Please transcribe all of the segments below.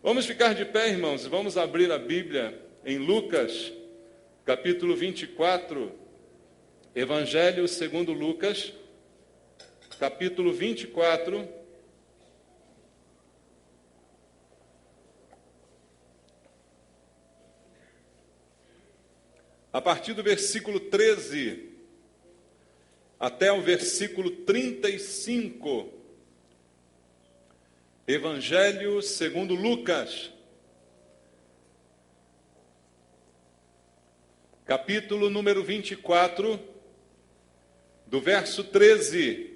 Vamos ficar de pé, irmãos, e vamos abrir a Bíblia em Lucas, capítulo 24, Evangelho segundo Lucas, capítulo 24, a partir do versículo 13 até o versículo 35. Evangelho segundo Lucas, capítulo número 24, do verso 13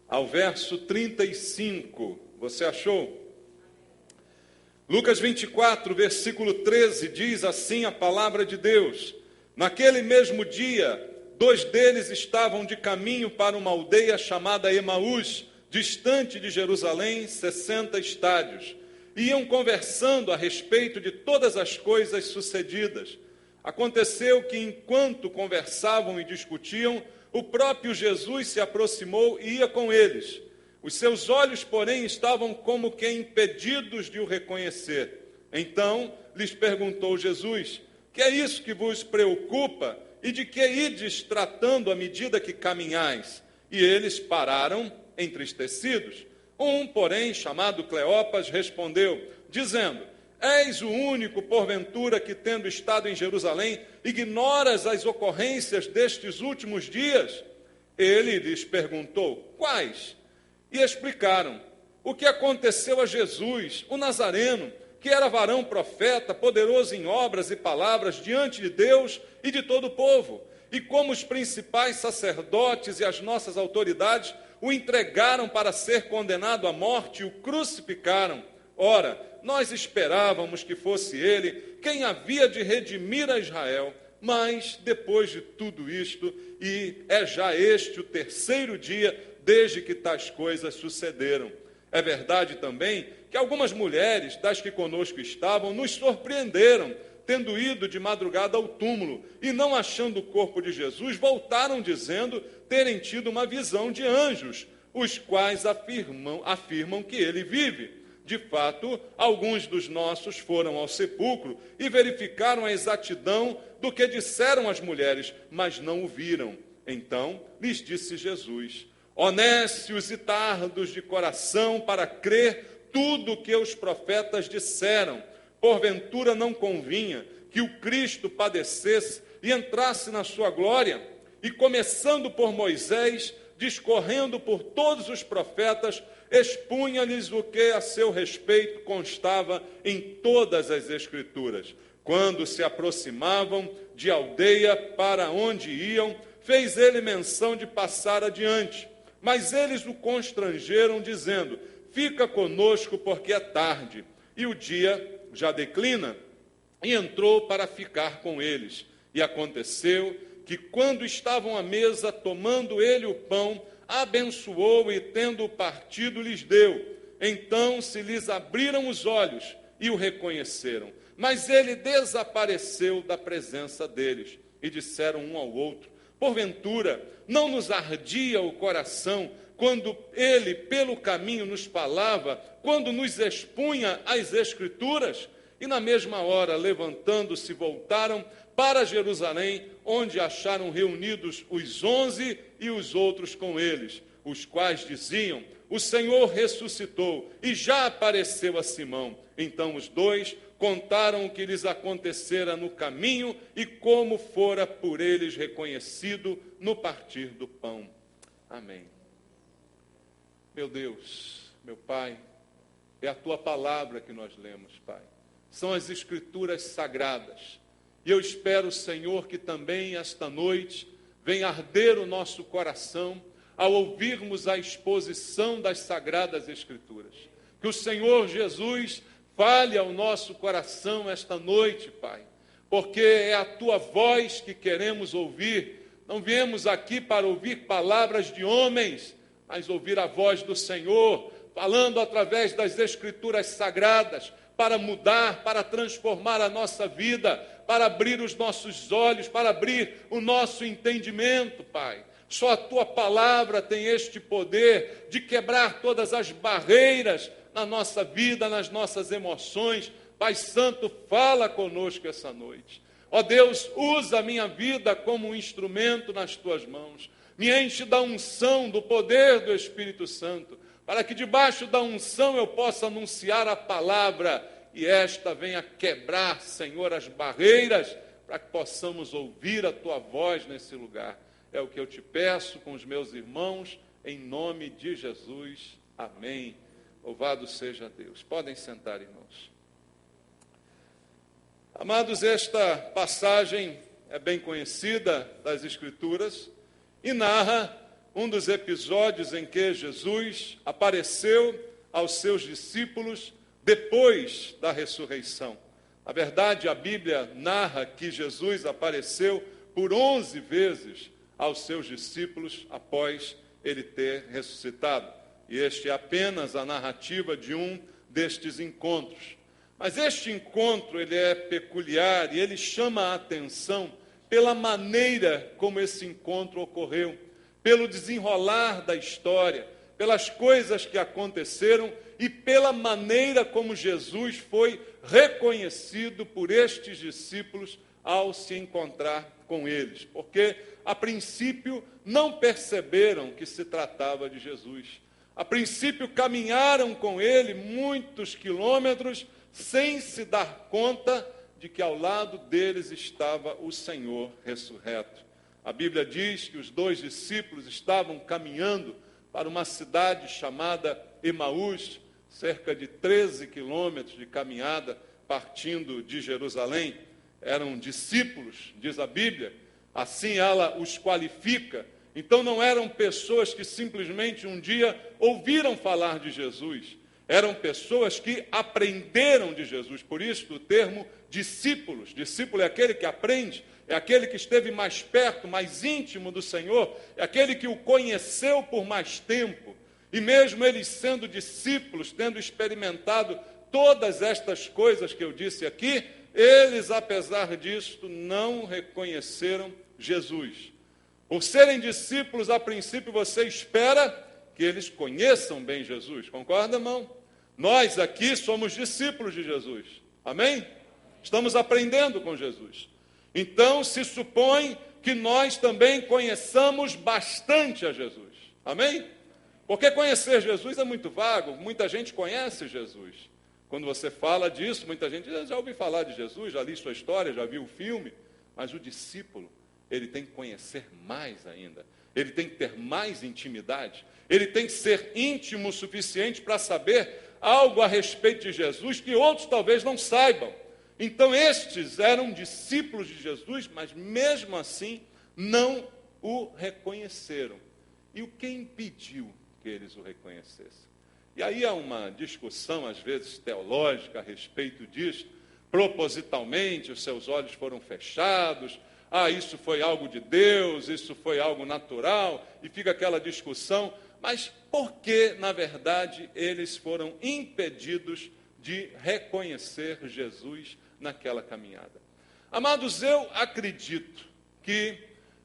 ao verso 35. Você achou? Lucas 24, versículo 13, diz assim a palavra de Deus: Naquele mesmo dia, 2 deles estavam de caminho para uma aldeia chamada Emaús, distante de Jerusalém, 60 estádios. Iam conversando a respeito de todas as coisas sucedidas. Aconteceu que, enquanto conversavam e discutiam, o próprio Jesus se aproximou e ia com eles. Os seus olhos, porém, estavam como que impedidos de o reconhecer. Então lhes perguntou Jesus: Que é isso que vos preocupa? E de que ides tratando à medida que caminhais? E eles pararam, entristecidos. Porém, chamado Cleopas, respondeu, dizendo: És o único, porventura, que, tendo estado em Jerusalém, ignoras as ocorrências destes últimos dias? Ele lhes perguntou: Quais? E explicaram o que aconteceu a Jesus, o Nazareno, que era varão profeta, poderoso em obras e palavras diante de Deus e de todo o povo, e como os principais sacerdotes e as nossas autoridades o entregaram para ser condenado à morte e o crucificaram. Ora, nós esperávamos que fosse ele quem havia de redimir a Israel, mas depois de tudo isto, e é já este o 3º dia desde que tais coisas sucederam. É verdade também que algumas mulheres, das que conosco estavam, nos surpreenderam, tendo ido de madrugada ao túmulo, e não achando o corpo de Jesus, voltaram dizendo terem tido uma visão de anjos, os quais afirmam que ele vive. De fato, alguns dos nossos foram ao sepulcro e verificaram a exatidão do que disseram as mulheres, mas não o viram. Então lhes disse Jesus: Honestos e tardos de coração para crer tudo o que os profetas disseram. Porventura não convinha que o Cristo padecesse e entrasse na sua glória? E começando por Moisés, discorrendo por todos os profetas, expunha-lhes o que a seu respeito constava em todas as Escrituras. Quando se aproximavam de aldeia para onde iam, fez ele menção de passar adiante. Mas eles o constrangeram, dizendo: Fica conosco, porque é tarde, e o dia já declina. E entrou para ficar com eles. E aconteceu que, quando estavam à mesa, tomando ele o pão, abençoou e, tendo-o partido, lhes deu. Então se lhes abriram os olhos e o reconheceram. Mas ele desapareceu da presença deles. E disseram um ao outro: Porventura, não nos ardia o coração quando ele pelo caminho nos falava, quando nos expunha as Escrituras? E na mesma hora, levantando-se, voltaram para Jerusalém, onde acharam reunidos os 11 e os outros com eles, os quais diziam: O Senhor ressuscitou e já apareceu a Simão. Então os 2 contaram o que lhes acontecera no caminho e como fora por eles reconhecido no partir do pão. Amém. Meu Deus, meu Pai, é a Tua palavra que nós lemos, Pai. São as Escrituras sagradas. E eu espero, Senhor, que também esta noite venha arder o nosso coração ao ouvirmos a exposição das sagradas Escrituras. Que o Senhor Jesus fale ao nosso coração esta noite, Pai, porque é a Tua voz que queremos ouvir. Não viemos aqui para ouvir palavras de homens, mas ouvir a voz do Senhor, falando através das Escrituras sagradas, para mudar, para transformar a nossa vida, para abrir os nossos olhos, para abrir o nosso entendimento, Pai. Só a Tua palavra tem este poder de quebrar todas as barreiras na nossa vida, nas nossas emoções. Pai Santo, fala conosco essa noite. Ó Deus, usa a minha vida como um instrumento nas tuas mãos. Me enche da unção, do poder do Espírito Santo, para que debaixo da unção eu possa anunciar a palavra e esta venha quebrar, Senhor, as barreiras, para que possamos ouvir a tua voz nesse lugar. É o que eu te peço com os meus irmãos, em nome de Jesus. Amém. Louvado seja Deus. Podem sentar, irmãos. Amados, esta passagem é bem conhecida das Escrituras e narra um dos episódios em que Jesus apareceu aos seus discípulos depois da ressurreição. Na verdade, a Bíblia narra que Jesus apareceu por 11 vezes aos seus discípulos após ele ter ressuscitado. E este é apenas a narrativa de um destes encontros. Mas este encontro, ele é peculiar e ele chama a atenção pela maneira como esse encontro ocorreu, pelo desenrolar da história, pelas coisas que aconteceram e pela maneira como Jesus foi reconhecido por estes discípulos ao se encontrar com eles. Porque, a princípio, não perceberam que se tratava de Jesus. A princípio, caminharam com ele muitos quilômetros sem se dar conta de que ao lado deles estava o Senhor ressurreto. A Bíblia diz que os dois discípulos estavam caminhando para uma cidade chamada Emaús, cerca de 13 quilômetros de caminhada, partindo de Jerusalém. Eram discípulos, diz a Bíblia, assim ela os qualifica. Então não eram pessoas que simplesmente um dia ouviram falar de Jesus, eram pessoas que aprenderam de Jesus. Por isso o termo discípulos. Discípulo é aquele que aprende, é aquele que esteve mais perto, mais íntimo do Senhor, é aquele que o conheceu por mais tempo. E mesmo eles sendo discípulos, tendo experimentado todas estas coisas que eu disse aqui, eles, apesar disto, não reconheceram Jesus. Por serem discípulos, a princípio você espera que eles conheçam bem Jesus. Concorda, irmão? Nós aqui somos discípulos de Jesus. Amém? Estamos aprendendo com Jesus. Então, se supõe que nós também conheçamos bastante a Jesus. Amém? Porque conhecer Jesus é muito vago. Muita gente conhece Jesus. Quando você fala disso, muita gente diz, já ouvi falar de Jesus, já li sua história, já vi o filme. Mas o discípulo, ele tem que conhecer mais ainda. Ele tem que ter mais intimidade. Ele tem que ser íntimo o suficiente para saber algo a respeito de Jesus que outros talvez não saibam. Então estes eram discípulos de Jesus, mas mesmo assim não o reconheceram. E o que impediu que eles o reconhecessem? E aí há uma discussão, às vezes teológica, a respeito disso. Propositalmente os seus olhos foram fechados, isso foi algo de Deus, isso foi algo natural, e fica aquela discussão. Mas por que, na verdade, eles foram impedidos de reconhecer Jesus naquela caminhada? Amados, eu acredito que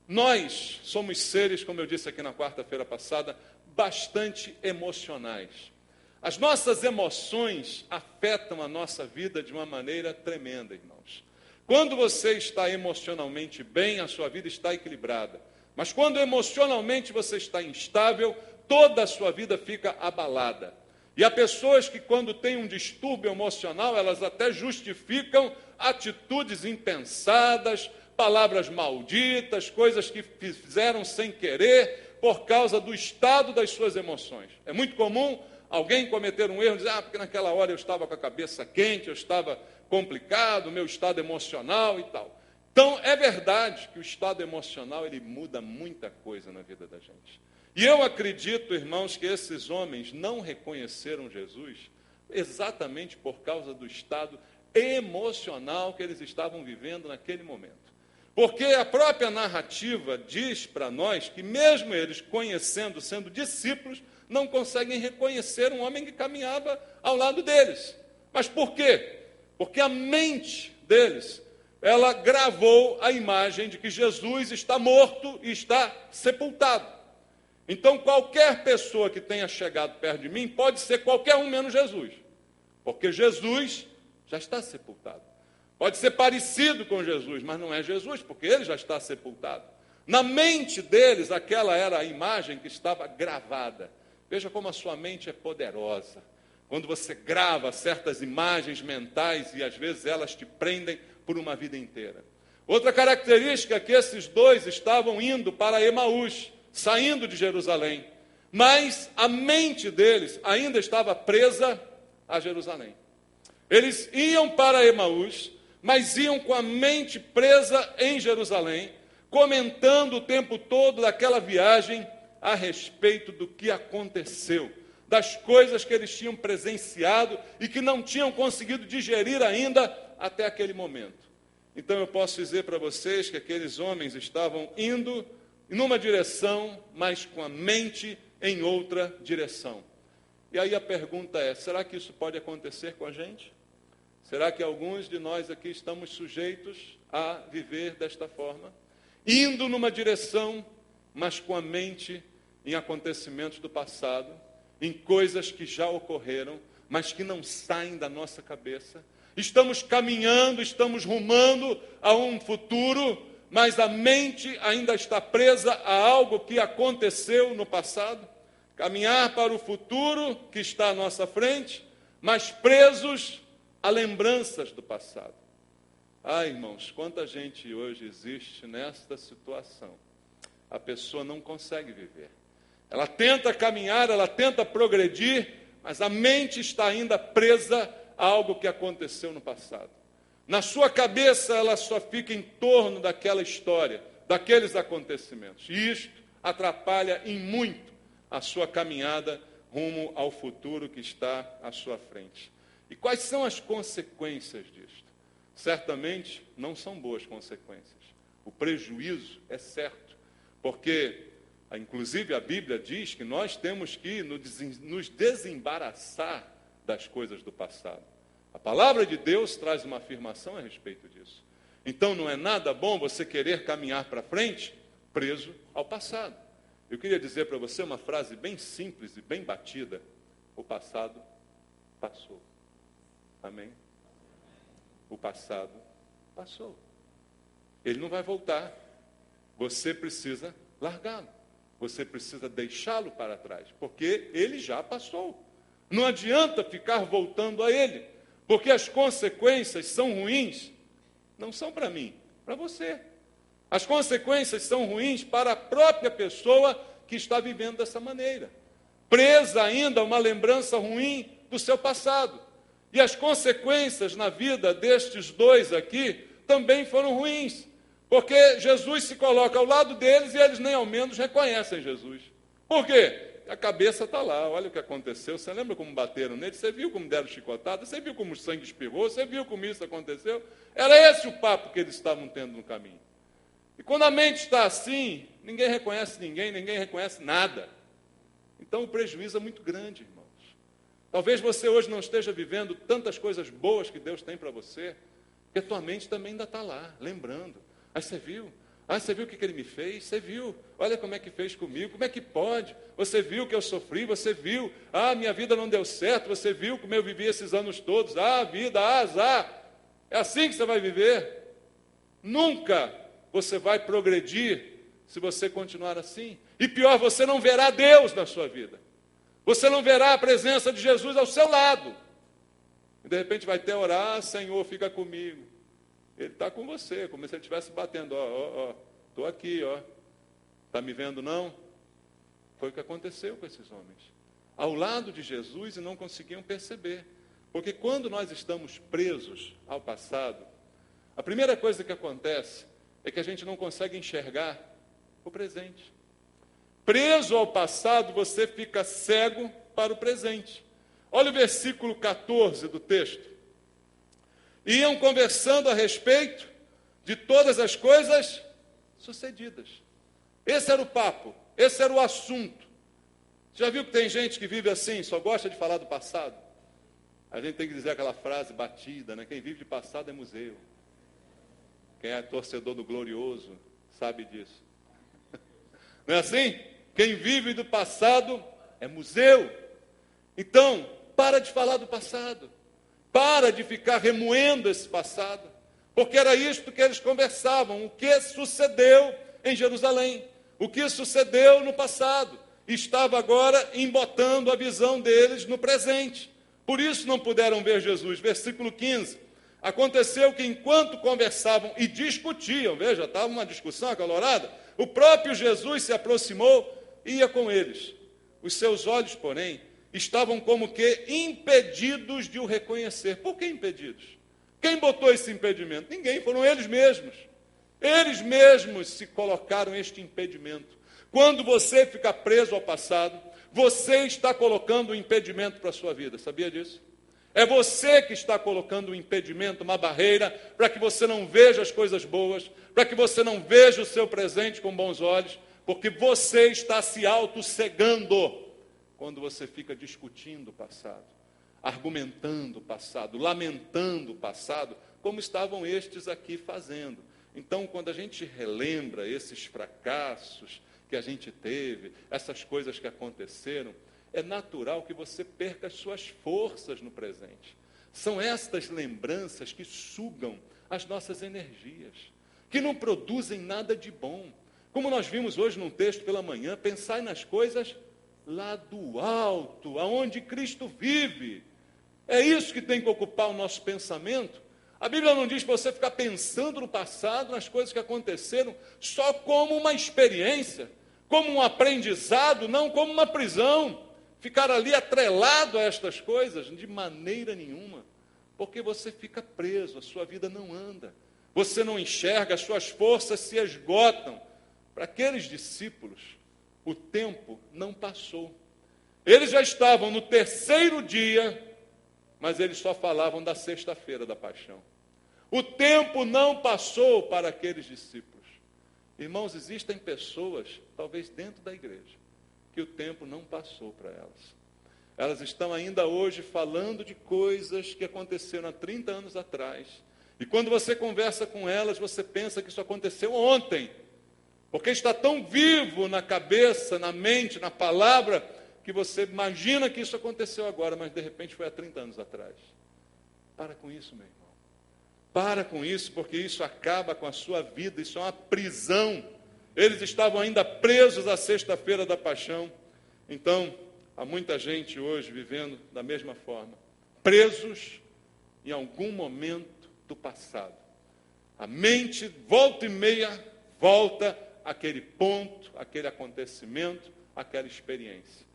nós somos seres, como eu disse aqui na quarta-feira passada, bastante emocionais. As nossas emoções afetam a nossa vida de uma maneira tremenda, irmãos. Quando você está emocionalmente bem, a sua vida está equilibrada. Mas quando emocionalmente você está instável, toda a sua vida fica abalada. E há pessoas que, quando têm um distúrbio emocional, elas até justificam atitudes impensadas, palavras malditas, coisas que fizeram sem querer, por causa do estado das suas emoções. É muito comum alguém cometer um erro e dizer, porque naquela hora eu estava com a cabeça quente, eu estava complicado, meu estado emocional e tal. Então, é verdade que o estado emocional, ele muda muita coisa na vida da gente. E eu acredito, irmãos, que esses homens não reconheceram Jesus exatamente por causa do estado emocional que eles estavam vivendo naquele momento. Porque a própria narrativa diz para nós que mesmo eles conhecendo, sendo discípulos, não conseguem reconhecer um homem que caminhava ao lado deles. Mas por quê? Porque a mente deles, ela gravou a imagem de que Jesus está morto e está sepultado. Então, qualquer pessoa que tenha chegado perto de mim pode ser qualquer um menos Jesus, porque Jesus já está sepultado. Pode ser parecido com Jesus, mas não é Jesus, porque ele já está sepultado. Na mente deles, aquela era a imagem que estava gravada. Veja como a sua mente é poderosa. Quando você grava certas imagens mentais e às vezes elas te prendem por uma vida inteira. Outra característica é que esses dois estavam indo para Emaús, saindo de Jerusalém, mas a mente deles ainda estava presa a Jerusalém. Eles iam para Emaús, mas iam com a mente presa em Jerusalém, comentando o tempo todo daquela viagem a respeito do que aconteceu, das coisas que eles tinham presenciado e que não tinham conseguido digerir ainda até aquele momento. Então eu posso dizer para vocês que aqueles homens estavam indo numa direção, mas com a mente em outra direção. E aí a pergunta é, será que isso pode acontecer com a gente? Será que alguns de nós aqui estamos sujeitos a viver desta forma? Indo numa direção, mas com a mente em acontecimentos do passado, em coisas que já ocorreram, mas que não saem da nossa cabeça. Estamos caminhando, estamos rumando a um futuro, mas a mente ainda está presa a algo que aconteceu no passado. Caminhar para o futuro que está à nossa frente, mas presos a lembranças do passado. Ah, irmãos, quanta gente hoje existe nesta situação. A pessoa não consegue viver. Ela tenta caminhar, ela tenta progredir, mas a mente está ainda presa a algo que aconteceu no passado. Na sua cabeça, ela só fica em torno daquela história, daqueles acontecimentos. E isto atrapalha em muito a sua caminhada rumo ao futuro que está à sua frente. E quais são as consequências disto? Certamente não são boas consequências. O prejuízo é certo, porque, inclusive, a Bíblia diz que nós temos que nos desembaraçar das coisas do passado. A palavra de Deus traz uma afirmação a respeito disso. Então, não é nada bom você querer caminhar para frente preso ao passado. Eu queria dizer para você uma frase bem simples e bem batida. O passado passou. Amém? O passado passou. Ele não vai voltar. Você precisa largá-lo. Você precisa deixá-lo para trás, porque ele já passou. Não adianta ficar voltando a ele, porque as consequências são ruins. Não são para mim, para você. As consequências são ruins para a própria pessoa que está vivendo dessa maneira, presa ainda a uma lembrança ruim do seu passado. E as consequências na vida destes dois aqui também foram ruins, porque Jesus se coloca ao lado deles e eles nem ao menos reconhecem Jesus. Por quê? A cabeça está lá, olha o que aconteceu, você lembra como bateram nele, você viu como deram chicotada, você viu como o sangue espirrou, você viu como isso aconteceu? Era esse o papo que eles estavam tendo no caminho. E quando a mente está assim, ninguém reconhece ninguém, ninguém reconhece nada. Então o prejuízo é muito grande, irmãos. Talvez você hoje não esteja vivendo tantas coisas boas que Deus tem para você, porque a tua mente também ainda está lá, lembrando. Aí você viu? Ah, você viu o que ele me fez? Você viu? Olha como é que fez comigo. Como é que pode? Você viu que eu sofri? Você viu? Ah, minha vida não deu certo. Você viu como eu vivi esses anos todos? Ah, vida, ah, azar. É assim que você vai viver? Nunca você vai progredir se você continuar assim. E pior, você não verá Deus na sua vida. Você não verá a presença de Jesus ao seu lado. E de repente vai ter orar, Senhor, fica comigo. Ele está com você, como se ele estivesse batendo, estou aqui, está me vendo não? Foi o que aconteceu com esses homens, ao lado de Jesus, e não conseguiam perceber, porque quando nós estamos presos ao passado, a primeira coisa que acontece é que a gente não consegue enxergar o presente. Preso ao passado, você fica cego para o presente. Olha o versículo 14 do texto. Iam conversando a respeito de todas as coisas sucedidas. Esse era o papo, esse era o assunto. Já viu que tem gente que vive assim, só gosta de falar do passado? A gente tem que dizer aquela frase batida, né? Quem vive de passado é museu. Quem é torcedor do glorioso sabe disso. Não é assim? Quem vive do passado é museu. Então, para de falar do passado. Para de ficar remoendo esse passado. Porque era isto que eles conversavam. O que sucedeu em Jerusalém. O que sucedeu no passado. Estava agora embotando a visão deles no presente. Por isso não puderam ver Jesus. Versículo 15. Aconteceu que enquanto conversavam e discutiam, veja, estava uma discussão acalorada, o próprio Jesus se aproximou e ia com eles. Os seus olhos, porém, estavam como que impedidos de o reconhecer. Por que impedidos? Quem botou esse impedimento? Ninguém, foram eles mesmos. Eles mesmos se colocaram este impedimento. Quando você fica preso ao passado, você está colocando um impedimento para a sua vida. Sabia disso? É você que está colocando um impedimento, uma barreira, para que você não veja as coisas boas, para que você não veja o seu presente com bons olhos, porque você está se auto-cegando quando você fica discutindo o passado, argumentando o passado, lamentando o passado, como estavam estes aqui fazendo. Então, quando a gente relembra esses fracassos que a gente teve, essas coisas que aconteceram, é natural que você perca as suas forças no presente. São estas lembranças que sugam as nossas energias, que não produzem nada de bom. Como nós vimos hoje num texto pela manhã, pensai nas coisas lá do alto, aonde Cristo vive. É isso que tem que ocupar o nosso pensamento. A Bíblia não diz para você ficar pensando no passado, nas coisas que aconteceram, só como uma experiência, como um aprendizado, não como uma prisão. Ficar ali atrelado a estas coisas, de maneira nenhuma, porque você fica preso, a sua vida não anda, você não enxerga, as suas forças se esgotam. Para aqueles discípulos, o tempo não passou. Eles já estavam no terceiro dia, mas eles só falavam da sexta-feira da paixão. O tempo não passou para aqueles discípulos. Irmãos, existem pessoas, talvez dentro da igreja, que o tempo não passou para elas. Elas estão ainda hoje falando de coisas que aconteceram há 30 anos atrás. E quando você conversa com elas, você pensa que isso aconteceu ontem. Porque está tão vivo na cabeça, na mente, na palavra, que você imagina que isso aconteceu agora, mas de repente foi há 30 anos atrás. Para com isso, meu irmão. Para com isso, porque isso acaba com a sua vida, isso é uma prisão. Eles estavam ainda presos à sexta-feira da paixão. Então, há muita gente hoje vivendo da mesma forma, presos em algum momento do passado. A mente, volta e meia, volta àquele ponto, àquele acontecimento, àquela experiência.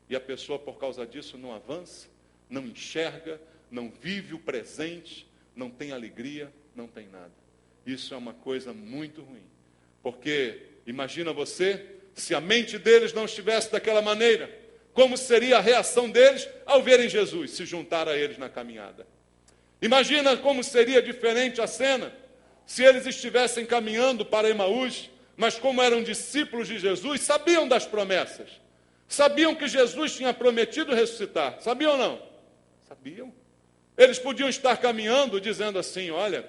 E a pessoa, por causa disso, não avança, não enxerga, não vive o presente, não tem alegria, não tem nada. Isso é uma coisa muito ruim. Porque, imagina você, se a mente deles não estivesse daquela maneira, como seria a reação deles ao verem Jesus se juntar a eles na caminhada? Imagina como seria diferente a cena se eles estivessem caminhando para Emaús, mas como eram discípulos de Jesus, sabiam das promessas. Sabiam que Jesus tinha prometido ressuscitar. Sabiam ou não? Sabiam. Eles podiam estar caminhando dizendo assim, olha,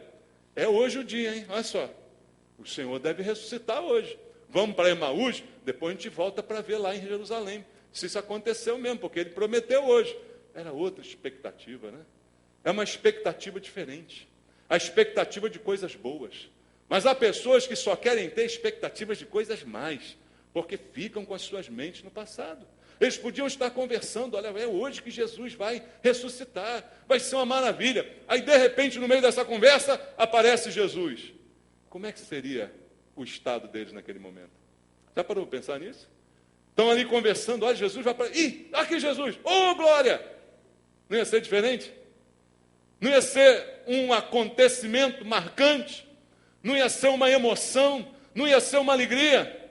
é hoje o dia, hein? Olha só, o Senhor deve ressuscitar hoje. Vamos para Emaús, depois a gente volta para ver lá em Jerusalém, se isso aconteceu mesmo, porque ele prometeu hoje. Era outra expectativa, né? É uma expectativa diferente. A expectativa de coisas boas. Mas há pessoas que só querem ter expectativas de coisas mais, porque ficam com as suas mentes no passado. Eles podiam estar conversando, olha, é hoje que Jesus vai ressuscitar, vai ser uma maravilha. Aí, de repente, no meio dessa conversa, aparece Jesus. Como é que seria o estado deles naquele momento? Já parou para pensar nisso? Estão ali conversando, olha, Jesus vai para... Ih, aqui Jesus, oh, glória! Não ia ser diferente? Não ia ser um acontecimento marcante? Não ia ser uma emoção? Não ia ser uma alegria?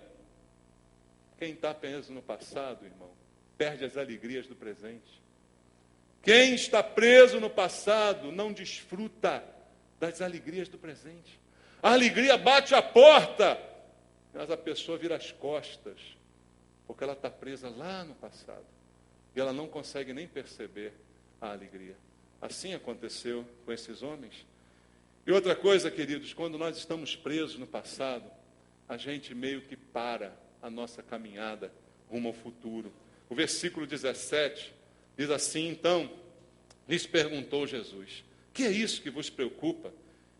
Quem está preso no passado, irmão, perde as alegrias do presente. Quem está preso no passado não desfruta das alegrias do presente. A alegria bate a porta, mas a pessoa vira as costas, porque ela está presa lá no passado. E ela não consegue nem perceber a alegria. Assim aconteceu com esses homens. E outra coisa, queridos, quando nós estamos presos no passado, a gente meio que para a nossa caminhada rumo ao futuro. O versículo 17 diz assim: então, lhes perguntou Jesus: que é isso que vos preocupa?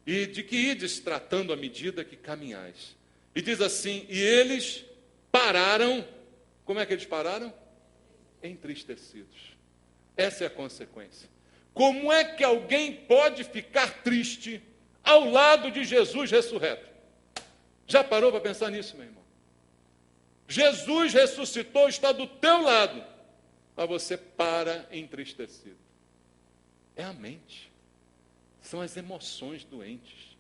E de que ides tratando à medida que caminhais? E diz assim: e eles pararam. Como é que eles pararam? Entristecidos. Essa é a consequência. Como é que alguém pode ficar triste ao lado de Jesus ressurreto? Já parou para pensar nisso, meu irmão? Jesus ressuscitou, está do teu lado, mas você para entristecido. É a mente. São as emoções doentes.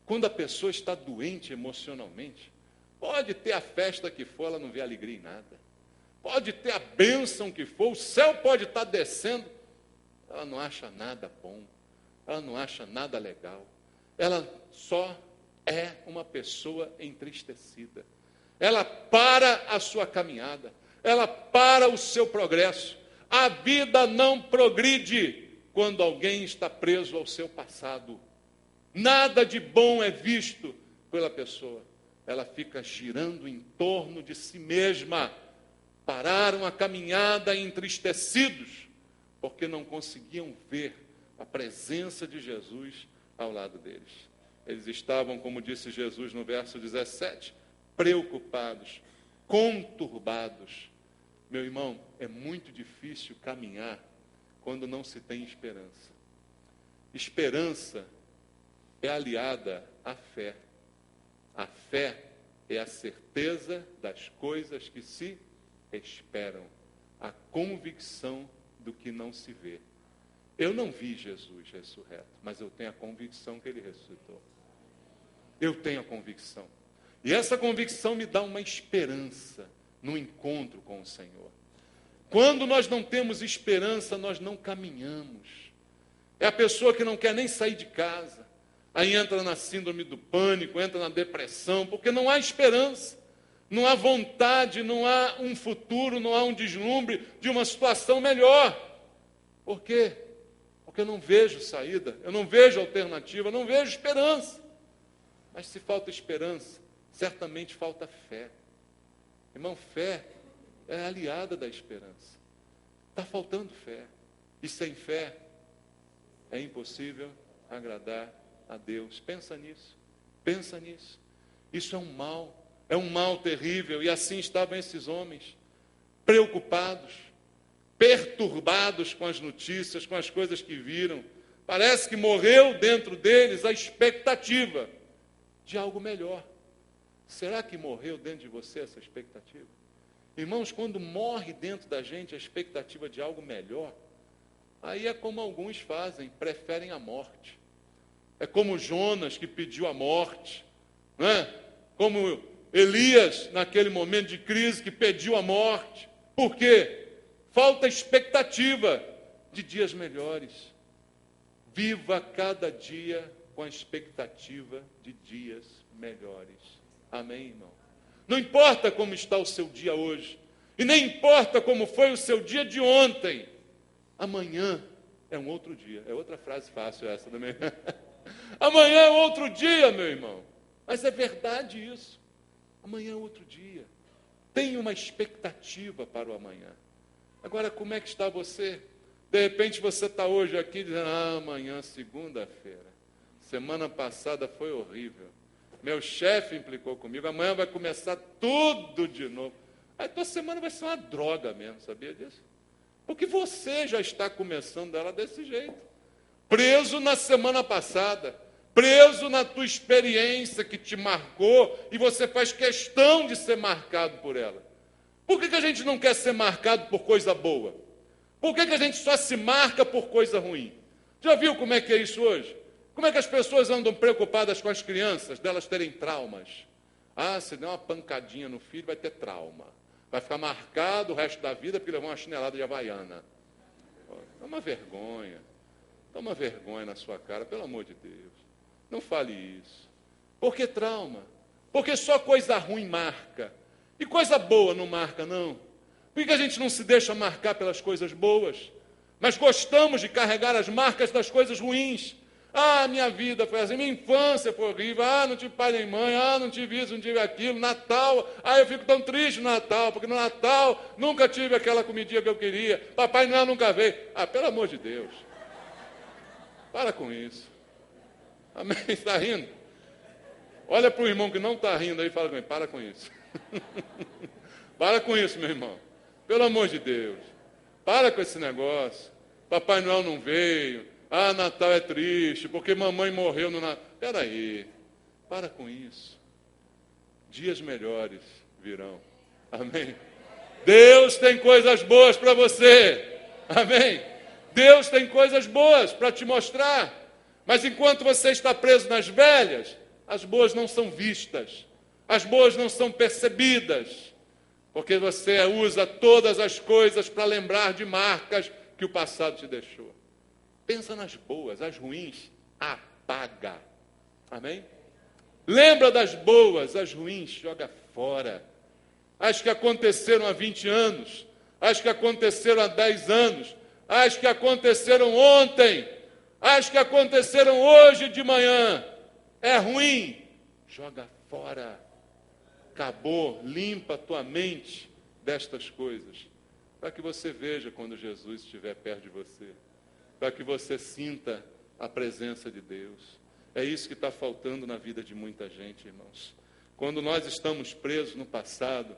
Quando a pessoa está doente emocionalmente, pode ter a festa que for, ela não vê alegria em nada. Pode ter a bênção que for, o céu pode estar descendo, ela não acha nada bom, ela não acha nada legal. Ela só é uma pessoa entristecida. Ela para a sua caminhada, ela para o seu progresso. A vida não progride quando alguém está preso ao seu passado. Nada de bom é visto pela pessoa. Ela fica girando em torno de si mesma. Pararam a caminhada entristecidos, porque não conseguiam ver a presença de Jesus ao lado deles. Eles estavam, como disse Jesus no verso 17, preocupados, conturbados. Meu irmão, é muito difícil caminhar quando não se tem esperança. Esperança é aliada à fé. A fé é a certeza das coisas que se esperam, a convicção do que não se vê. Eu não vi Jesus ressurreto, mas eu tenho a convicção que ele ressuscitou. Eu tenho a convicção. E essa convicção me dá uma esperança no encontro com o Senhor. Quando nós não temos esperança, nós não caminhamos. É a pessoa que não quer nem sair de casa. Aí entra na síndrome do pânico, entra na depressão, porque não há esperança. Não há vontade, não há um futuro, não há um deslumbre de uma situação melhor. Por quê? Porque eu não vejo saída, eu não vejo alternativa, eu não vejo esperança. Mas se falta esperança, certamente falta fé. Irmão, fé é aliada da esperança. Está faltando fé. E sem fé é impossível agradar a Deus. Pensa nisso. Pensa nisso. Isso é um mal terrível. E assim estavam esses homens, preocupados, perturbados com as notícias, com as coisas que viram. Parece que morreu dentro deles a expectativa de algo melhor. Será que morreu dentro de você essa expectativa? Irmãos, quando morre dentro da gente a expectativa de algo melhor, aí é como alguns fazem, preferem a morte. É como Jonas, que pediu a morte, não é? Como Elias, naquele momento de crise, que pediu a morte. Por quê? Falta expectativa de dias melhores. Viva cada dia com a expectativa de dias melhores. Amém, irmão? Não importa como está o seu dia hoje, e nem importa como foi o seu dia de ontem. Amanhã é um outro dia. É outra frase fácil essa também. Amanhã é outro dia, meu irmão. Mas é verdade isso. Amanhã é outro dia. Tenha uma expectativa para o amanhã. Agora, como é que está você? De repente você está hoje aqui dizendo: amanhã, segunda-feira. Semana passada foi horrível. Meu chefe implicou comigo. Amanhã vai começar tudo de novo. Aí tua semana vai ser uma droga mesmo, sabia disso? Porque você já está começando ela desse jeito. Preso na semana passada. Preso na tua experiência que te marcou e você faz questão de ser marcado por ela. Por que a gente não quer ser marcado por coisa boa? Por que a gente só se marca por coisa ruim? Já viu como é que é isso hoje? Como é que as pessoas andam preocupadas com as crianças, delas terem traumas? Ah, se der uma pancadinha no filho, vai ter trauma. Vai ficar marcado o resto da vida porque levou uma chinelada de havaiana. É uma vergonha. Dá uma vergonha na sua cara, pelo amor de Deus. Não fale isso. Por que trauma? Porque só coisa ruim marca. E coisa boa não marca, não. Por que a gente não se deixa marcar pelas coisas boas? Mas gostamos de carregar as marcas das coisas ruins. Ah, minha vida foi assim, minha infância foi horrível. Ah, não tive pai nem mãe. Ah, não tive isso, não tive aquilo. Natal, eu fico tão triste no Natal, porque no Natal nunca tive aquela comidinha que eu queria. Papai Noel nunca veio. Ah, pelo amor de Deus. Para com isso. Amém? Está rindo? Olha para o irmão que não está rindo aí e fala com ele, para com isso. Para com isso, meu irmão. Pelo amor de Deus. Para com esse negócio. Papai Noel não veio. Ah, Natal é triste, porque mamãe morreu no Natal. Espera aí, para com isso. Dias melhores virão. Amém? Deus tem coisas boas para você. Amém? Deus tem coisas boas para te mostrar. Mas enquanto você está preso nas velhas, as boas não são vistas. As boas não são percebidas. Porque você usa todas as coisas para lembrar de marcas que o passado te deixou. Pensa nas boas, as ruins, apaga. Amém? Lembra das boas, as ruins, joga fora. As que aconteceram há 20 anos, as que aconteceram há 10 anos, as que aconteceram ontem, as que aconteceram hoje de manhã. É ruim, joga fora. Acabou, limpa a tua mente destas coisas, para que você veja quando Jesus estiver perto de você. Para que você sinta a presença de Deus. É isso que está faltando na vida de muita gente, irmãos. Quando nós estamos presos no passado,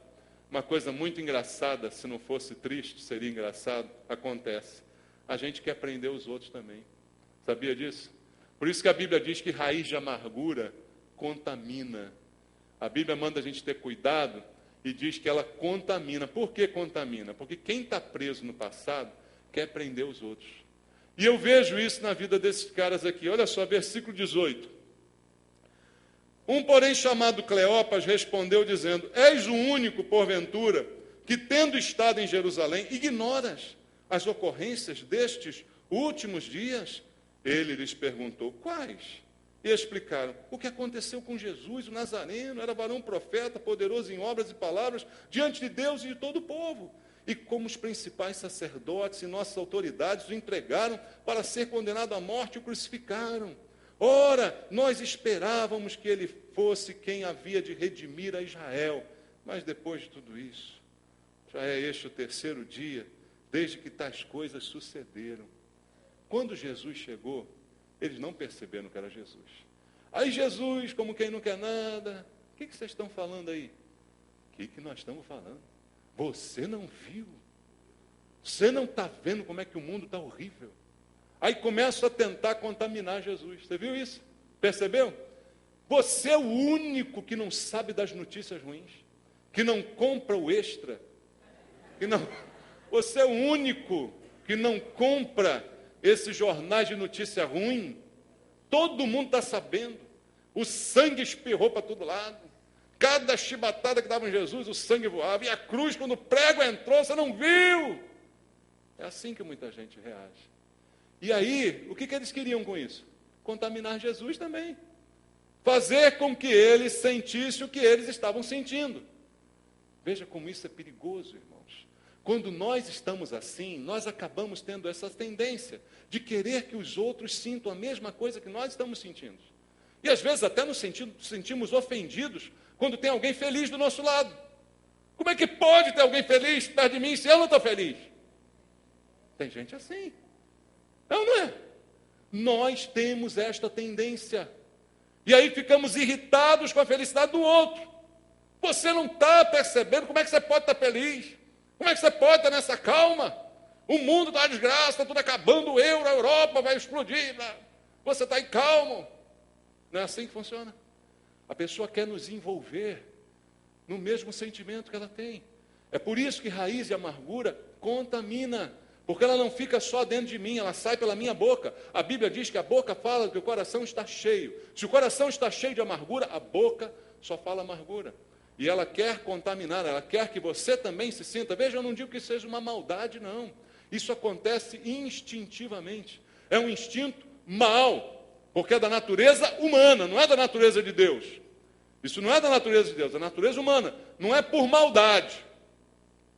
uma coisa muito engraçada, se não fosse triste, seria engraçado, acontece. A gente quer prender os outros também. Sabia disso? Por isso que a Bíblia diz que raiz de amargura contamina. A Bíblia manda a gente ter cuidado e diz que ela contamina. Por que contamina? Porque quem está preso no passado quer prender os outros. E eu vejo isso na vida desses caras aqui. Olha só, versículo 18. Um, porém, chamado Cleopas, respondeu dizendo: És o único, porventura, que, tendo estado em Jerusalém, ignoras as ocorrências destes últimos dias? Ele lhes perguntou: quais? E explicaram: o que aconteceu com Jesus, o Nazareno, era varão profeta, poderoso em obras e palavras, diante de Deus e de todo o povo. E como os principais sacerdotes e nossas autoridades o entregaram para ser condenado à morte e o crucificaram. Ora, nós esperávamos que ele fosse quem havia de redimir a Israel. Mas depois de tudo isso, já é este o terceiro dia, desde que tais coisas sucederam. Quando Jesus chegou, eles não perceberam que era Jesus. Aí Jesus, como quem não quer nada, o que vocês estão falando aí? O que nós estamos falando? Você não viu? Você não está vendo como é que o mundo está horrível? Aí começa a tentar contaminar Jesus. Você viu isso? Percebeu? Você é o único que não sabe das notícias ruins, que não compra o extra, você é o único que não compra esses jornais de notícia ruim. Todo mundo está sabendo. O sangue espirrou para todo lado. Cada chibatada que dava em Jesus, o sangue voava. E a cruz, quando o prego entrou, você não viu. É assim que muita gente reage. E aí, o que eles queriam com isso? Contaminar Jesus também. Fazer com que eles sentissem o que eles estavam sentindo. Veja como isso é perigoso, irmãos. Quando nós estamos assim, nós acabamos tendo essa tendência de querer que os outros sintam a mesma coisa que nós estamos sentindo. E às vezes até nos sentimos ofendidos quando tem alguém feliz do nosso lado. Como é que pode ter alguém feliz perto de mim se eu não estou feliz? Tem gente assim. Não é? Nós temos esta tendência. E aí ficamos irritados com a felicidade do outro. Você não está percebendo como é que você pode estar feliz? Como é que você pode estar nessa calma? O mundo está desgraça, está tudo acabando, o euro, a Europa vai explodir. Você está aí calmo. Não é assim que funciona. A pessoa quer nos envolver no mesmo sentimento que ela tem. É por isso que raiz de amargura contamina. Porque ela não fica só dentro de mim, ela sai pela minha boca. A Bíblia diz que a boca fala que o coração está cheio. Se o coração está cheio de amargura, a boca só fala amargura. E ela quer contaminar, ela quer que você também se sinta. Veja, eu não digo que seja uma maldade, não. Isso acontece instintivamente. É um instinto mau, porque é da natureza humana, não é da natureza de Deus. Isso não é da natureza de Deus, é da natureza humana. Não é por maldade,